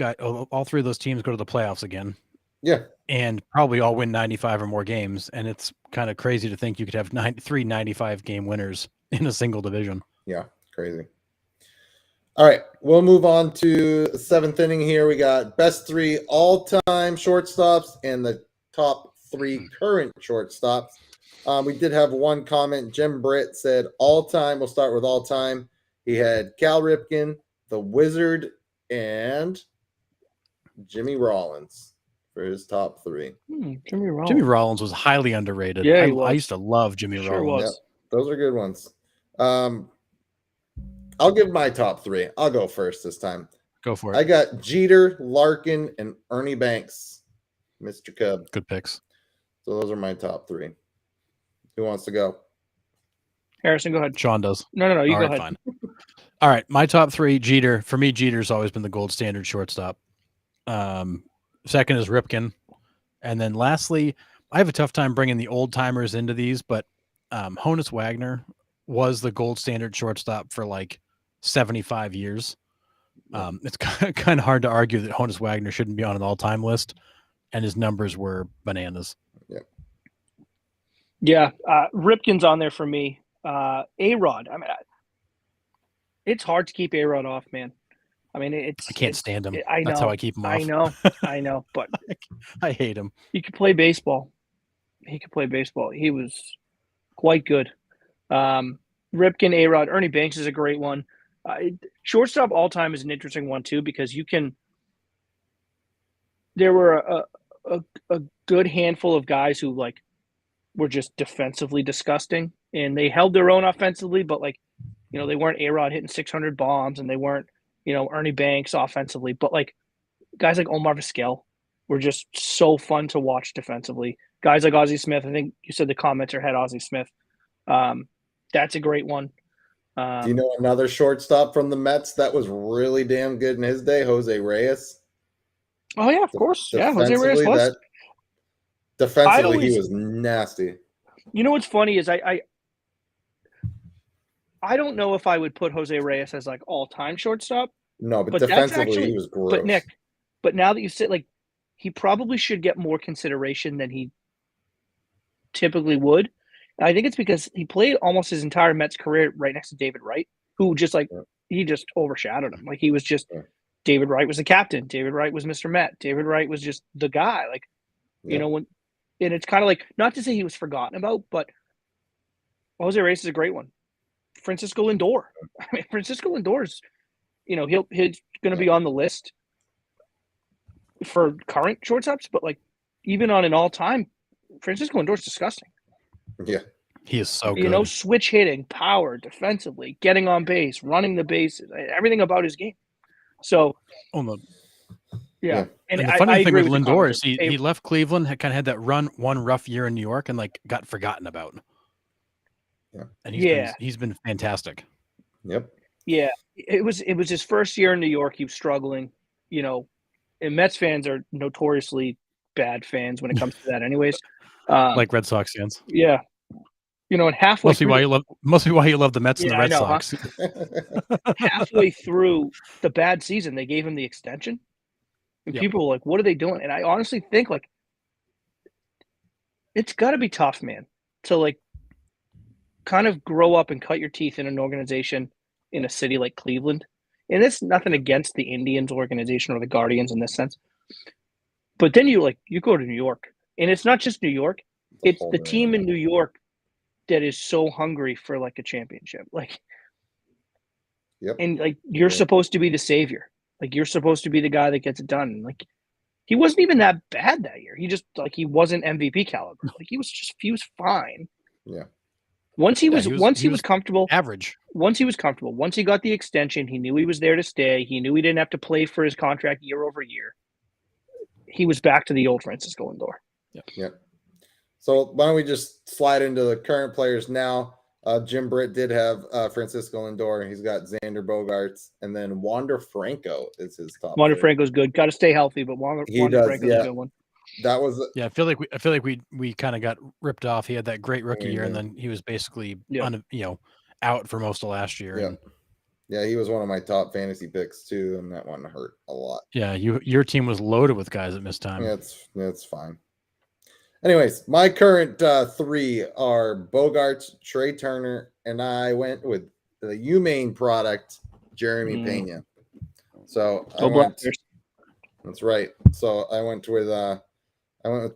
teams go to the playoffs again. Yeah. And probably all win 95 or more games. And it's kind of crazy to think you could have 3 95-game winners in a single division. Yeah, crazy. All right, we'll move on to the 7th inning here. We got best 3 all-time shortstops and the top 3 current shortstops. We did have one comment. Jim Britt said all-time. We'll start with all-time. He had Cal Ripken, the Wizard, and Jimmy Rollins for his top 3. Jimmy Rollins was highly underrated. Yeah, I used to love Jimmy Rollins. Was. Yep, those are good ones. I'll give my top 3. I'll go first this time. Go for it. I got Jeter, Larkin, and Ernie Banks. Mr. Cub. Good picks. So those are my top 3. Who wants to go? Harrison, go ahead. Sean does. No, you All go right, ahead. Fine. All right, my top 3, Jeter. For me, Jeter's always been the gold standard shortstop. Second is Ripken. And then lastly, I have a tough time bringing the old timers into these, but Honus Wagner was the gold standard shortstop for like 75 years. It's kind of hard to argue that Honus Wagner shouldn't be on an all-time list, and his numbers were bananas. Yeah, Ripken's on there for me. A-Rod. I mean, it's hard to keep A-Rod off, man. I mean, I can't stand him. I know. That's how I keep him off. I know, but I hate him. He could play baseball. He was quite good. Ripken, A-Rod, Ernie Banks is a great one. Shortstop all time is an interesting one too because there were a good handful of guys who like were just defensively disgusting and they held their own offensively, but like they weren't A-Rod hitting 600 bombs and they weren't Ernie Banks offensively, but like guys like Omar Vizquel were just so fun to watch defensively. Guys like Ozzie Smith, I think you said the commenter had Ozzie Smith. That's a great one. Do you know another shortstop from the Mets that was really damn good in his day? Jose Reyes. Oh yeah, of course. Yeah, Jose Reyes was. Defensively, he was nasty. You know what's funny is I don't know if I would put Jose Reyes as like all-time shortstop. No, but defensively he was gross. But Nick, now that you say like he probably should get more consideration than he typically would. And I think it's because he played almost his entire Mets career right next to David Wright, who just like he just overshadowed him. Like he was just David Wright was the captain. David Wright was Mr. Met. David Wright was just the guy. Like, Yeah. and it's kind of like, not to say he was forgotten about, but Jose Reyes is a great one. Francisco Lindor. I mean, Francisco Lindor's, he's going to be on the list for current shortstops, but like even on an all-time, Francisco Lindor's disgusting. Yeah. He is so good. Switch hitting, power, defensively, getting on base, running the bases, everything about his game. So, yeah. And the funny thing with Lindor is he left Cleveland, kind of had that one rough year in New York, and like got forgotten about. Yeah, and he's been fantastic. Yep. Yeah, it was his first year in New York. He was struggling, and Mets fans are notoriously bad fans when it comes to that, anyways. Like Red Sox fans. Yeah. And halfway must be why you love the Mets and the Red Sox. Huh? Halfway through the bad season, they gave him the extension, and people were like, "What are they doing?" And I honestly think like it's got to be tough, man, to like kind of grow up and cut your teeth in an organization in a city like Cleveland. And it's nothing against the Indians organization or the Guardians in this sense, but then you go to New York, and it's not just New York; it's the team in New York that is so hungry for like a championship. Like, and like you're supposed to be the savior. Like you're supposed to be the guy that gets it done. Like he wasn't even that bad that year. He just he wasn't MVP caliber. Like he was fine. Yeah. Once he was comfortable, average. Once he was comfortable, once he got the extension, he knew he was there to stay. He knew he didn't have to play for his contract year over year. He was back to the old Francisco Lindor. Yeah. So why don't we just slide into the current players now? Jim Britt did have Francisco Lindor. He's got Xander Bogaerts, and then Wander Franco is his top. Wander Franco's good. Got to stay healthy, but Wander Franco's a good one. That was I feel like we kind of got ripped off. He had that great rookie year, and then he was basically out for most of last year. Yeah. Yeah, he was one of my top fantasy picks too, and that one hurt a lot. Yeah, your team was loaded with guys at missed time. Yeah, it's fine. Anyways, my current three are Bogaerts, Trey Turner, and I went with the UMaine product, Jeremy Pena. So that's right. So I went with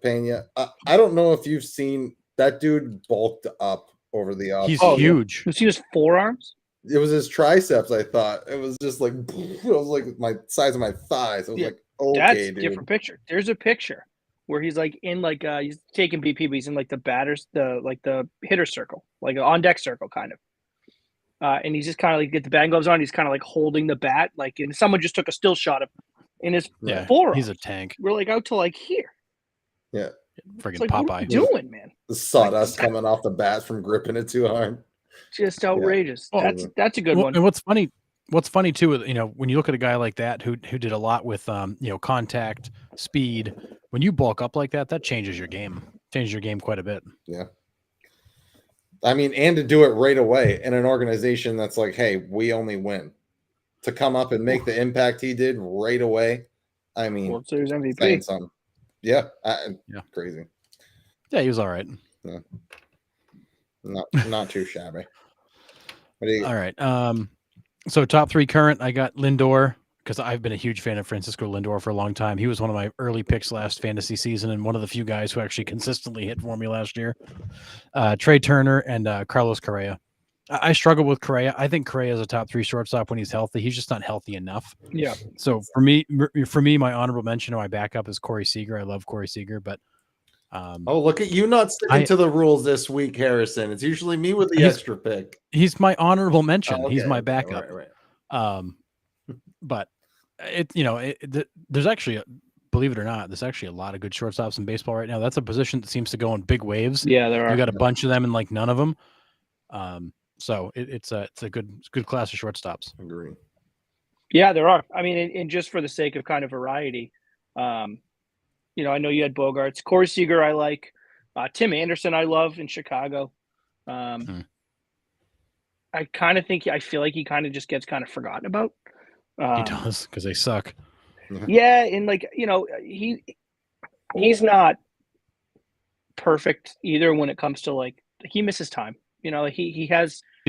Pena. I don't know if you've seen that dude bulked up over the off. He's huge. You see his forearms? It was his triceps. I thought it was just like it was like my size of my thighs. I was like, okay, that's a dude. different picture. There's a picture where he's like in he's taking BP, but he's in like the hitter circle, like an on deck circle kind of. And he's just kind of like get the batting gloves on. He's kind of like holding the bat, like, and someone just took a still shot of in his forearm. He's a tank. We're like out to like here. Yeah, friggin' like, Popeye. What are you doing, man? The sawdust coming off the bat from gripping it too hard. Just outrageous. Yeah. That's a good one. And what's funny too, when you look at a guy like that who did a lot with contact, speed, when you bulk up like that changes your game. Changes your game quite a bit. Yeah. I mean, and to do it right away in an organization that's like, hey, we only win. To come up and make the impact he did right away. I mean, World Series MVP. Yeah. Crazy. Yeah, he was all right. Yeah. Not too shabby. All right. So top three current, I got Lindor because I've been a huge fan of Francisco Lindor for a long time. He was one of my early picks last fantasy season and one of the few guys who actually consistently hit for me last year. Trey Turner and Carlos Correa. I struggle with Correa. I think Correa is a top three shortstop when he's healthy. He's just not healthy enough. Yeah. So for me, my honorable mention or my backup is Corey Seager. I love Corey Seager, but look at you not sticking to the rules this week, Harrison. It's usually me with the extra pick. He's my honorable mention. Okay. He's my backup. Right. But there's actually, believe it or not, there's actually a lot of good shortstops in baseball right now. That's a position that seems to go in big waves. Yeah, there are. You got a bunch of them and like none of them. So it's a good class of shortstops. Agree. Yeah, there are. I mean, and just for the sake of kind of variety, I know you had Bogaerts, Corey Seager. I like Tim Anderson. I love in Chicago. I feel like he kind of just gets kind of forgotten about. He does because they suck. Yeah, and he's not perfect either when it comes to he misses time. He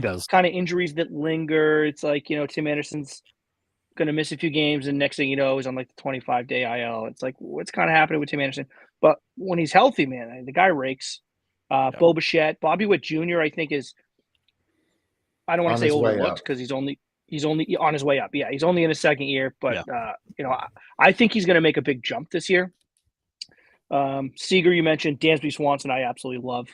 does kind of injuries that linger. It's like Tim Anderson's going to miss a few games, and next thing you know, he's on like the 25-day IL. It's like, what's kind of happening with Tim Anderson? But when he's healthy, man, the guy rakes. Bo Bichette, Bobby Witt Jr., I think is, I don't want to say overlooked because he's only on his way up. Yeah, he's only in his second year, but I think he's going to make a big jump this year. Seager, you mentioned Dansby Swanson. I absolutely love.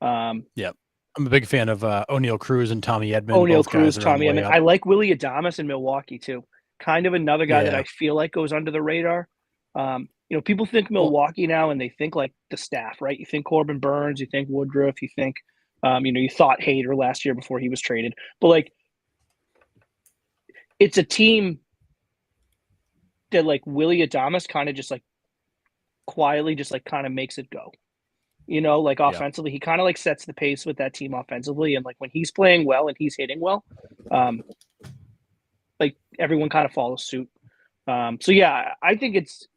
I'm a big fan of O'Neal Cruz and Tommy Edman. O'Neal Cruz, Tommy Edman. I like Willie Adames in Milwaukee too. Kind of another guy that I feel like goes under the radar. People think Milwaukee now, and they think like the staff, right? You think Corbin Burns, you think Woodruff, you think, you thought Hader last year before he was traded, but like, it's a team that like Willie Adames kind of just like quietly just like kind of makes it go. Like offensively, he kind of like sets the pace with that team offensively. And like when he's playing well and he's hitting well, like everyone kind of follows suit. I think it's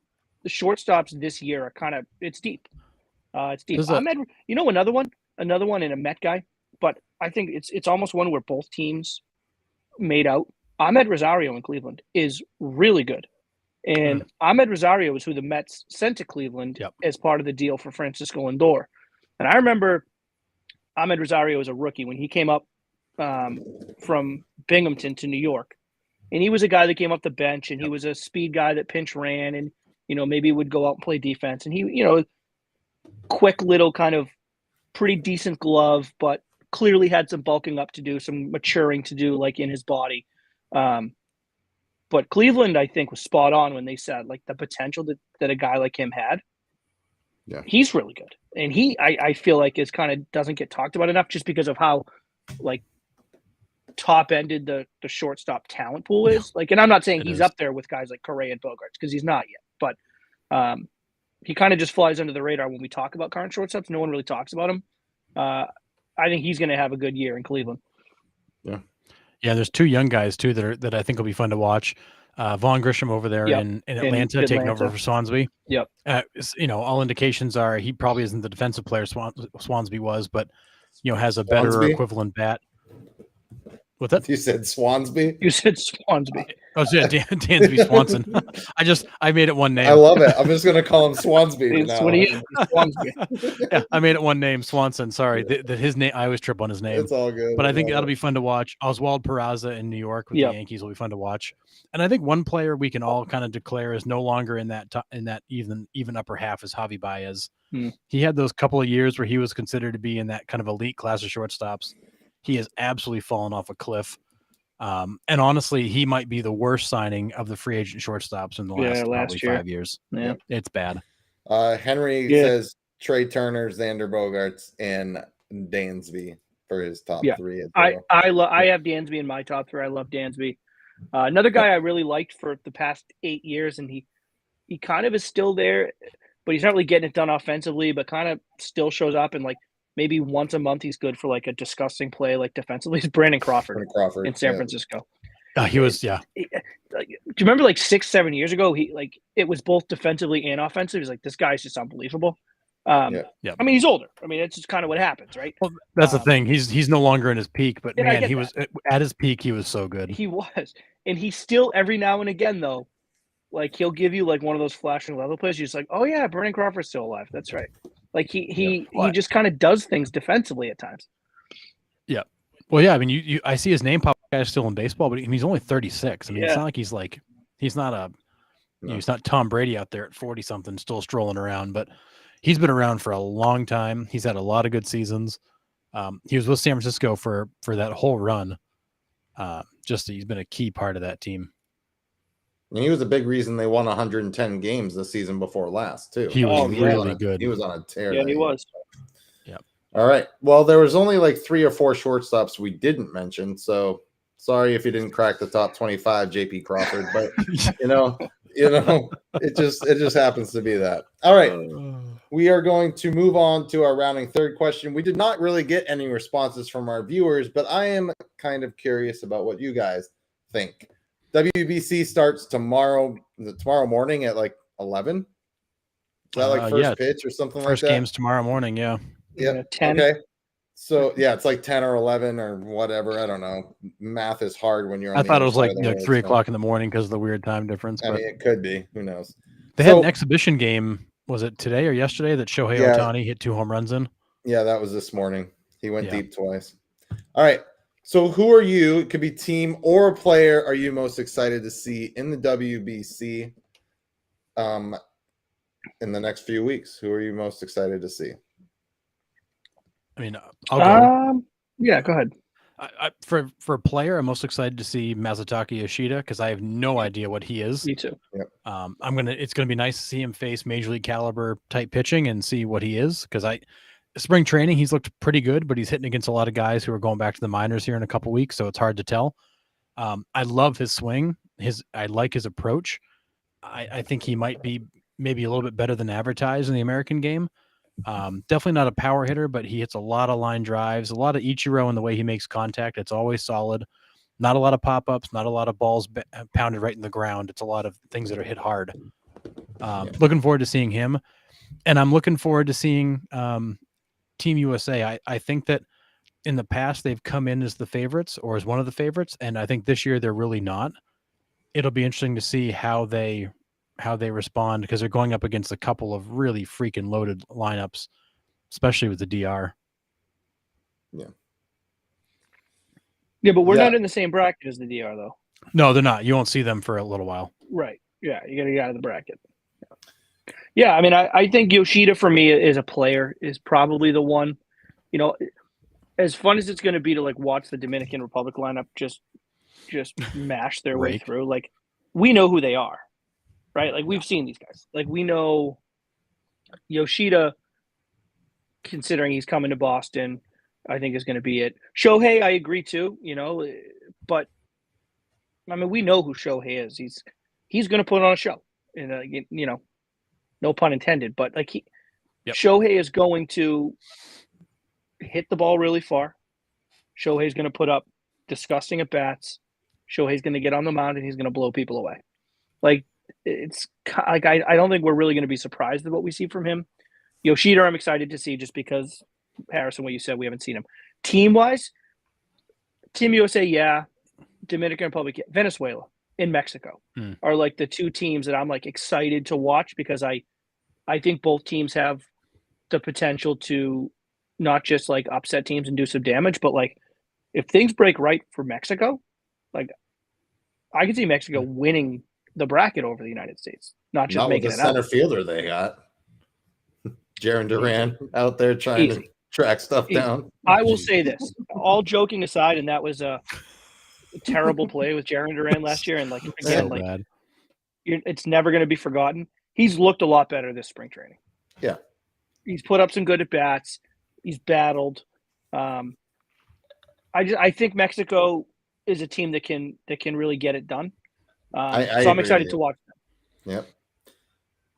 the shortstops this year are it's deep. It's deep. Ahmed, another one and a Met guy, but I think it's almost one where both teams made out. Ahmed Rosario in Cleveland is really good. And Ahmed Rosario is who the Mets sent to Cleveland as part of the deal for Francisco Lindor. And I remember Ahmed Rosario as a rookie when he came up from Binghamton to New York. And he was a guy that came up the bench, and he was a speed guy that pinch ran and, maybe would go out and play defense. And he, quick little kind of pretty decent glove, but clearly had some bulking up to do, some maturing to do, like in his body. But Cleveland, I think, was spot on when they said like the potential that a guy like him had. Yeah, he's really good, and I feel like is kind of doesn't get talked about enough just because of how like top ended the shortstop talent pool is. Like, and I'm not saying he's up there with guys like Correa and Bogarts because he's not yet, but he kind of just flies under the radar when we talk about current shortstops. No one really talks about him. I think he's going to have a good year in Cleveland. Yeah. Yeah, there's two young guys too that I think will be fun to watch. Vaughn Grisham over there in Atlanta, taking over for Swansby. Yep. All indications are he probably isn't the defensive player Swansby was, but has a better or equivalent bat. What's that? You said Swansby? You said Swansby. Oh, yeah, Dansby Swanson. I made it one name. I love it. I'm just going to call him Swansby. That's what he is. Swansby. Yeah, I made it one name, Swanson. Sorry, his name. I always trip on his name. It's all good. But I think that'll be fun to watch. Oswald Peraza in New York with the Yankees will be fun to watch. And I think one player we can all kind of declare is no longer in that even upper half is Javi Baez. He had those couple of years where he was considered to be in that kind of elite class of shortstops. He has absolutely fallen off a cliff. And honestly, he might be the worst signing of the free agent shortstops in the last probably 5 years. Yeah, it's bad. Henry says Trey Turner, Xander Bogaerts, and Dansby for his top three. I have Dansby in my top three. I love Dansby. Another guy I really liked for the past 8 years, and he kind of is still there, but he's not really getting it done offensively, but kind of still shows up and like maybe once a month he's good for like a disgusting play like defensively. He's Brandon Crawford in San Francisco. He was, do you remember like 6-7 years ago? It was both defensively and offensive. He's like, this guy's just unbelievable. I mean, he's older. I mean, it's just kind of what happens, right? Well, that's the thing. He's no longer in his peak, but man, he was at his peak. He was so good. He was, and he still every now and again though, like he'll give you like one of those flashing level plays. You're just like, oh yeah, Brandon Crawford's still alive. That's right. Like he just kind of does things defensively at times. Yeah. Well, yeah. I mean, I see his name pop. Guy's still in baseball, but he's only 36. I mean, it's not like he's not he's not Tom Brady out there at 40 something still strolling around, but he's been around for a long time. He's had a lot of good seasons. He was with San Francisco for that whole run. He's been a key part of that team. And he was a big reason they won 110 games the season before last, too. He was really good. He was on a tear. Yeah, he was. Yeah. All right. Well, there was only like 3 or 4 shortstops we didn't mention, so sorry if you didn't crack the top 25, JP Crawford, but it just happens to be that. All right. We are going to move on to our rounding third question. We did not really get any responses from our viewers, but I am kind of curious about what you guys think. WBC starts tomorrow morning at like 11. Is that like first pitch or something like that? First game's tomorrow morning, yeah. Yeah. 10. Okay. So yeah, it's like 10 or 11 or whatever. I don't know. Math is hard when you're on I the thought other it was side like, of the world, 3 o'clock in the morning because of the weird time difference. I But mean, it could be. Who knows? they had an So exhibition game. Was it today or yesterday that Shohei Yeah. Ohtani hit 2 home runs in? yeah, that was this morning. He went Yeah. deep twice. All right. So who are you? It could be team or player. Are you most excited to see in the WBC in the next few weeks? Who are you most excited to see? I mean, I'll go. Yeah, go ahead. For a player, I'm most excited to see Masataka Yoshida because I have no idea what he is. Me too. It's gonna be nice to see him face major league caliber type pitching and see what he is. Because spring training, he's looked pretty good, but he's hitting against a lot of guys who are going back to the minors here in a couple weeks, so it's hard to tell. I love his swing. I like his approach. I think he might be maybe a little bit better than advertised in the American game. Definitely not a power hitter, but he hits a lot of line drives, a lot of Ichiro in the way he makes contact. It's always solid. Not a lot of pop-ups, not a lot of balls pounded right in the ground. It's a lot of things that are hit hard. Looking forward to seeing him. And I'm looking forward to seeing Team USA. I think that in the past they've come in as the favorites or as one of the favorites, and I think this year they're really not. It'll be interesting to see how they respond because they're going up against a couple of really freaking loaded lineups, especially with the DR. Yeah, but we're not in the same bracket as the DR, though. No, they're not. You won't see them for a little while. Right. Yeah, you got to get out of the bracket. Yeah, I mean, I think Yoshida for me as a player is probably the one. You know, as fun as it's going to be to like watch the Dominican Republic lineup just mash their way through. Like, we know who they are, right? Like, we've seen these guys. Like, we know Yoshida, considering he's coming to Boston, I think is going to be it. Shohei, I agree too. You know, but I mean, we know who Shohei is. He's going to put on a show. And you know, no pun intended. But like Shohei is going to hit the ball really far. Shohei's going to put up disgusting at bats. Shohei's going to get on the mound and he's going to blow people away. Like it's like I don't think we're really going to be surprised at what we see from him. Yoshida, I'm excited to see just because Harrison, what you said, we haven't seen him. Team wise, Team USA, yeah. Dominican Republic, Venezuela, in Mexico are like the two teams that I'm like excited to watch because I think both teams have the potential to not just like upset teams and do some damage, but like if things break right for Mexico, like I can see Mexico winning the bracket over the United States, not just making it out. Center fielder they got. Jaron Duran out there trying to track stuff down. I will say this, all joking aside, and that was a terrible play with Jaron Duran last year, and like again, it's never going to be forgotten. He's looked a lot better this spring training. Yeah, he's put up some good at bats. He's battled. I think Mexico is a team that can really get it done. So I'm excited to watch them. Yep.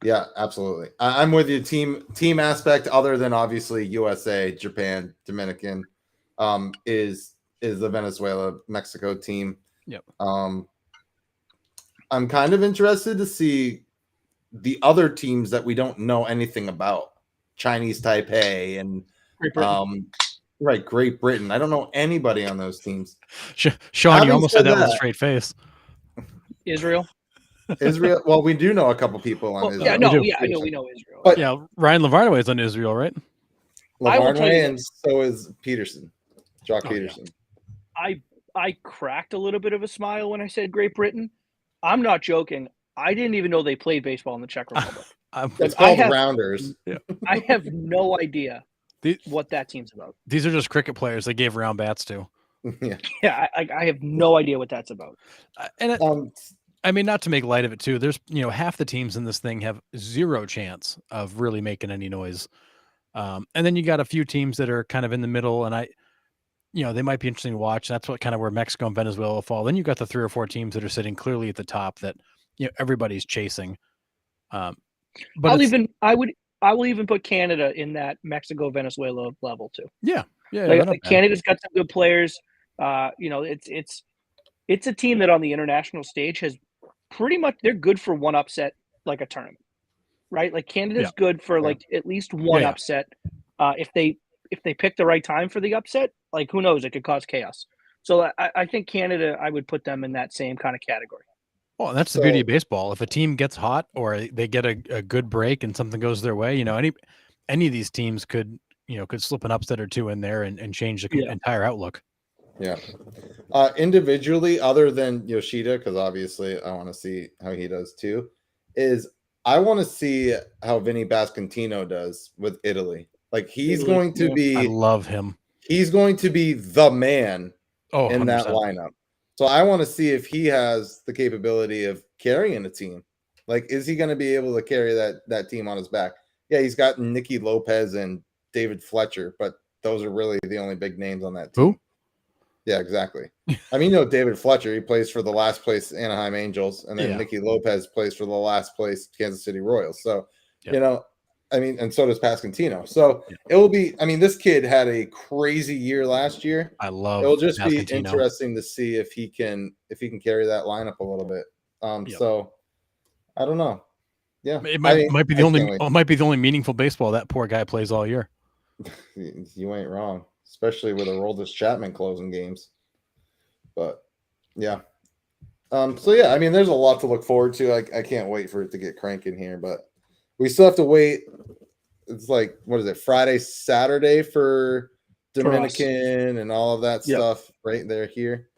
Yeah, absolutely. I'm with you. Team aspect, other than obviously USA, Japan, Dominican, is the Venezuela Mexico team. Yep. I'm kind of interested to see the other teams that we don't know anything about. Chinese Taipei and Great Britain. I don't know anybody on those teams. Sean, you almost said that with a straight face. Israel. Well, we do know a couple people on Israel. We know Israel. But Ryan Lavarnway is on Israel, right? Lavarnway, and so is Peterson, Jock Peterson. Yeah. I cracked a little bit of a smile when I said Great Britain. I'm not joking. I didn't even know they played baseball in the Czech Republic. It's called Rounders. I have no idea what that team's about. These are just cricket players they gave round bats to. I have no idea what that's about. I mean, not to make light of it too. There's half the teams in this thing have zero chance of really making any noise, and then you got a few teams that are kind of in the middle, and they might be interesting to watch. That's what kind of where Mexico and Venezuela fall. Then you got the 3 or 4 teams that are sitting clearly at the top that everybody's chasing. But I will even put Canada in that Mexico Venezuela level too. Yeah. Like Canada's got some good players. It's a team that on the international stage has pretty much, they're good for one upset, like a tournament, right? Like Canada's good for like at least one upset. If they if they pick the right time for the upset, like who knows, it could cause chaos. So I think Canada, I would put them in that same kind of category. Well, that's the beauty of baseball. If a team gets hot or they get a good break and something goes their way, any of these teams could slip an upset or two in there and change the entire outlook. Yeah. Individually, other than Yoshida, because obviously I want to see how he does too, I want to see how Vinny Bascantino does with Italy. Like he's going to be. I love him. He's going to be the man in 100%. that lineup. So I want to see if he has the capability of carrying a team. Like, is he going to be able to carry that team on his back? Yeah, he's got Nicky Lopez and David Fletcher, but those are really the only big names on that team. Who? Yeah, exactly. I mean, David Fletcher, he plays for the last place Anaheim Angels, and then Nicky Lopez plays for the last place Kansas City Royals. So, and so does Pascantino. So it will be. I mean, this kid had a crazy year last year. I love. It'll just be interesting to see if he can carry that lineup a little bit. So I don't know. Yeah, it might be the only meaningful baseball that poor guy plays all year. You ain't wrong, especially with Aroldis Chapman closing games. But yeah. So yeah, I mean, there's a lot to look forward to. I can't wait for it to get cranking here, but we still have to wait. It's like, what is it, Friday, Saturday for Dominican and all of that stuff right there here.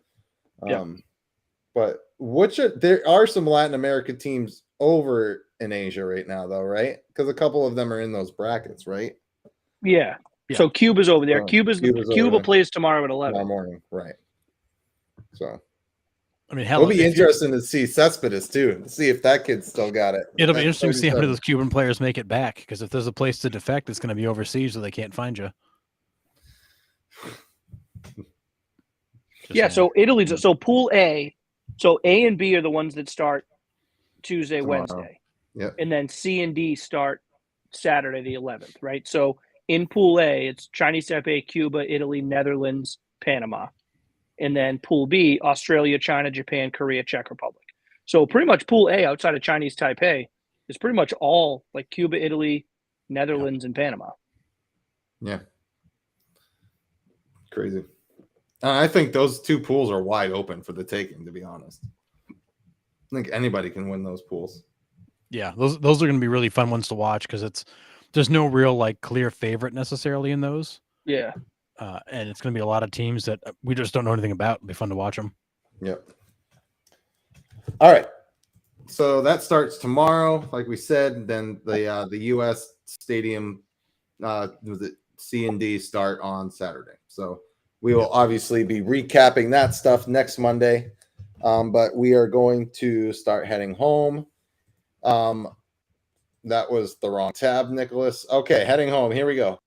But there are some Latin American teams over in Asia right now, though, right? Because a couple of them are in those brackets, right? Yeah. So Cuba's over there. Cuba plays tomorrow at 11. Tomorrow morning, right? So. I mean, it'll be interesting to see Cespedes too, to see if that kid's still got it. It'll be interesting to see how many of those Cuban players make it back, because if there's a place to defect, it's going to be overseas, so they can't find you. So Italy's Pool A. So A and B are the ones that start Tuesday, Wednesday. Yep. And then C and D start Saturday the 11th, right? So in Pool A, it's Chinese Taipei, Cuba, Italy, Netherlands, Panama. And then Pool B, Australia, China, Japan, Korea, Czech Republic. So pretty much Pool A outside of Chinese Taipei is pretty much all like Cuba, Italy, Netherlands, and Panama. Yeah. Crazy. I think those two pools are wide open for the taking, to be honest. I think anybody can win those pools. Yeah, those are going to be really fun ones to watch, because there's no real clear favorite necessarily in those. Yeah. And it's going to be a lot of teams that we just don't know anything about. It'll be fun to watch them. Yep. All right. So that starts tomorrow, like we said. Then the U.S. Stadium, the C and D start on Saturday. So we will obviously be recapping that stuff next Monday. But we are going to start heading home. That was the wrong tab, Nicholas. Okay, heading home. Here we go.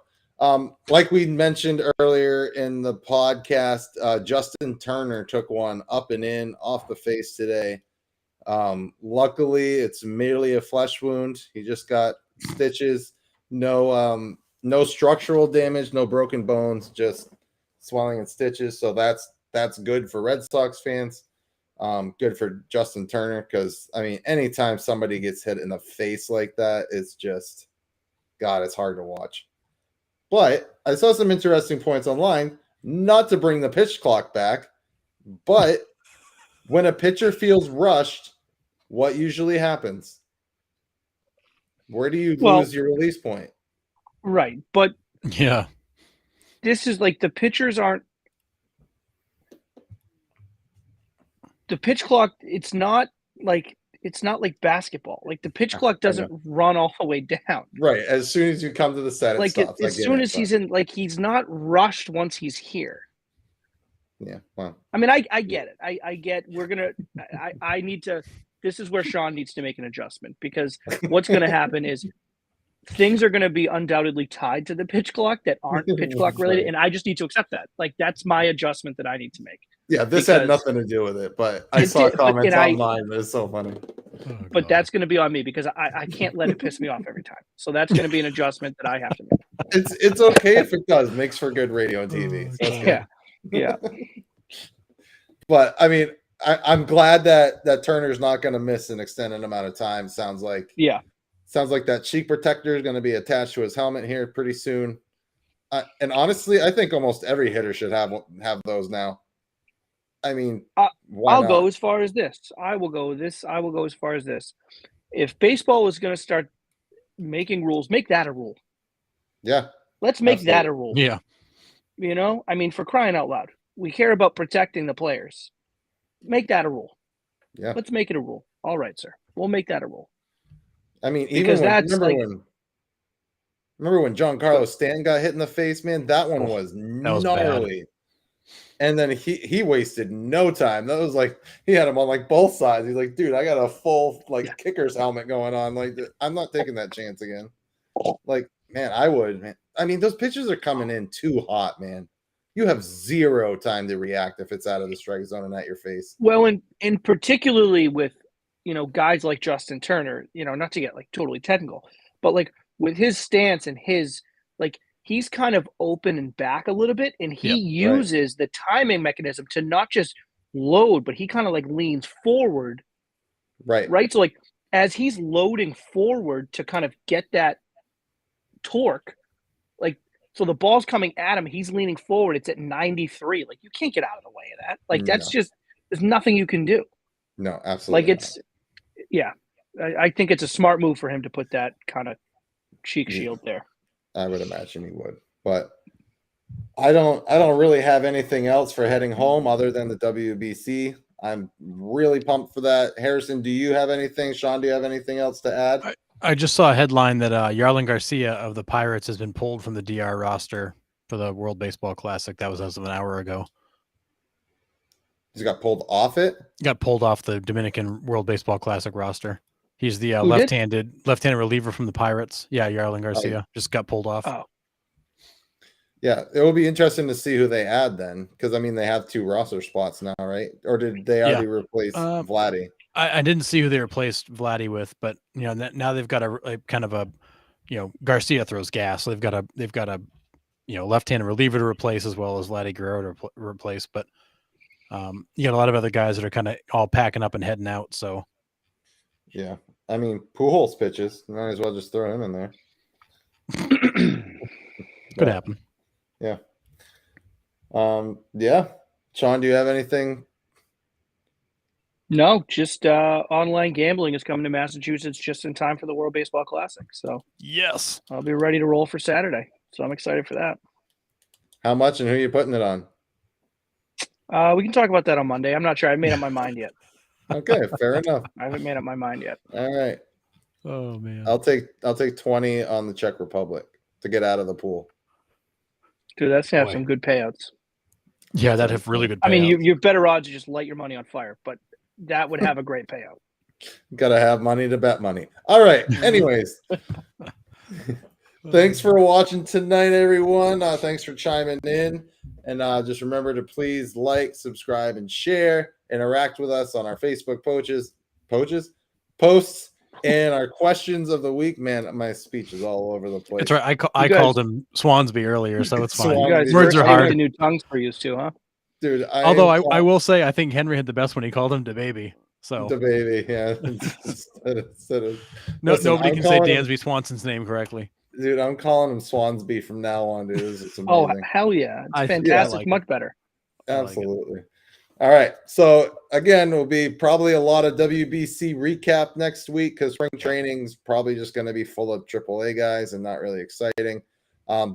Like we mentioned earlier in the podcast, Justin Turner took one up and in off the face today. Luckily, it's merely a flesh wound. He just got stitches. No structural damage, no broken bones, just swelling and stitches. So that's good for Red Sox fans. Good for Justin Turner, because I mean, anytime somebody gets hit in the face like that, it's just, God, it's hard to watch. But I saw some interesting points online, not to bring the pitch clock back, but when a pitcher feels rushed, what usually happens? Where do you lose your release point? Right. But yeah, this is like the pitchers aren't. The pitch clock, it's not like basketball. Like the pitch clock doesn't run all the way down. Right. As soon as you come to the set, it stops. As soon as he's in, he's not rushed once he's here. Yeah. Wow. I mean, I get it. I get I need to. This is where Sean needs to make an adjustment, because what's going to happen is things are going to be undoubtedly tied to the pitch clock that aren't pitch clock related. And I just need to accept that. That's my adjustment that I need to make. Yeah, this had nothing to do with it, but I saw comments online that is so funny. But that's going to be on me, because I can't let it piss me off every time. So that's going to be an adjustment that I have to make. It's okay if it does. Makes for good radio and TV. So yeah. But I mean, I'm glad that Turner's not going to miss an extended amount of time. Sounds like that cheek protector is going to be attached to his helmet here pretty soon. And honestly, I think almost every hitter should have those now. I mean, why I'll not? go as far as this. I will go as far as this. If baseball was going to start making rules, make that a rule. Yeah. Let's make Absolutely. that a rule. Yeah. You know, I mean, for crying out loud, we care about protecting the players. Make that a rule. Yeah. Let's make it a rule. All right, sir. We'll make that a rule. I mean, Because even that's like, remember when Giancarlo Stanton got hit in the face, man? That one was was gnarly. And then he wasted no time. That was like he had him on like both sides. He's like, dude, I got a full like kicker's helmet going on. Like, I'm not taking that chance again. Like, man, I would, man. I mean, those pitches are coming in too hot, man. You have zero time to react if it's out of the strike zone and at your face. well, and particularly with, you know, guys like Justin Turner, you know, not to get like totally technical, but like with his stance and his, like, he's kind of open and back a little bit, and he uses the timing mechanism to not just load, but he kind of like leans forward. Right. So like as he's loading forward to kind of get that torque, like, so the ball's coming at him, he's leaning forward, it's at 93. Like, you can't get out of the way of that. Like, that's just, there's nothing you can do. No, absolutely. Like, it's, I think it's a smart move for him to put that kind of cheek shield there. I would imagine he would, but I don't really have anything else for heading home other than the WBC. I'm really pumped for that. Harrison, do you have anything? Sean, do you have anything else to add? I just saw a headline that Yarlin Garcia of the Pirates has been pulled from the DR roster for the World Baseball Classic. That was as of an hour ago. He got pulled off it? Got pulled off the Dominican World Baseball Classic roster. He's the Who did? left-handed reliever from the Pirates. Yeah, Yarlin Garcia just got pulled off. Oh, Yeah, it will be interesting to see who they add then, because I mean they have 2 roster spots now, right? Or did they already replace Vladdy? I didn't see who they replaced Vladdy with, but you know now they've got a kind of a, you know, Garcia throws gas, so they've got a you know, left-handed reliever to replace as well as Vladdy Guerrero to replace, but you got a lot of other guys that are kind of all packing up and heading out. So yeah, I mean Pujols pitches, might as well just throw him in there. could happen. Yeah. Yeah. Sean, do you have anything? no, just online gambling is coming to Massachusetts just in time for the World Baseball Classic. So Yes, I'll be ready to roll for Saturday. So I'm excited for that. How much and who are you putting it on? We can talk about that on Monday. I'm not sure. I haven't made up my mind yet. Okay, fair enough. I haven't made up my mind yet. All right. oh man, I'll take 20 on the Czech Republic to get out of the pool. Dude, that's gonna have Boy. some good payouts. yeah, that'd have really good. I mean, payouts. you're better odds to just light your money on fire, but that would have a great payout. Gotta have money to bet money. All right. Anyways. Thanks for watching tonight, everyone. Thanks for chiming in. And just remember to please like, subscribe, and share. Interact with us on our Facebook posts, and our questions of the week. Man, my speech is all over the place. It's right. I called him Swansby earlier, so it's fine. You guys, Words are hard. New tongues for you too, huh? Dude, Although I will say, I think Henry had the best when he called him DeBaby. So the baby, yeah. Listen, nobody I'm can say calling him- Dansby Swanson's name correctly. Dude, I'm calling him Swansby from now on, dude. It's amazing. Oh, hell yeah. It's fantastic. like it. Much better. Absolutely. All right. So again, will be probably a lot of WBC recap next week because spring training's probably just going to be full of AAA guys and not really exciting.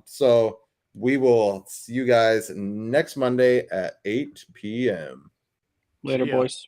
So we will see you guys next Monday at 8 p.m. Later, See ya. boys.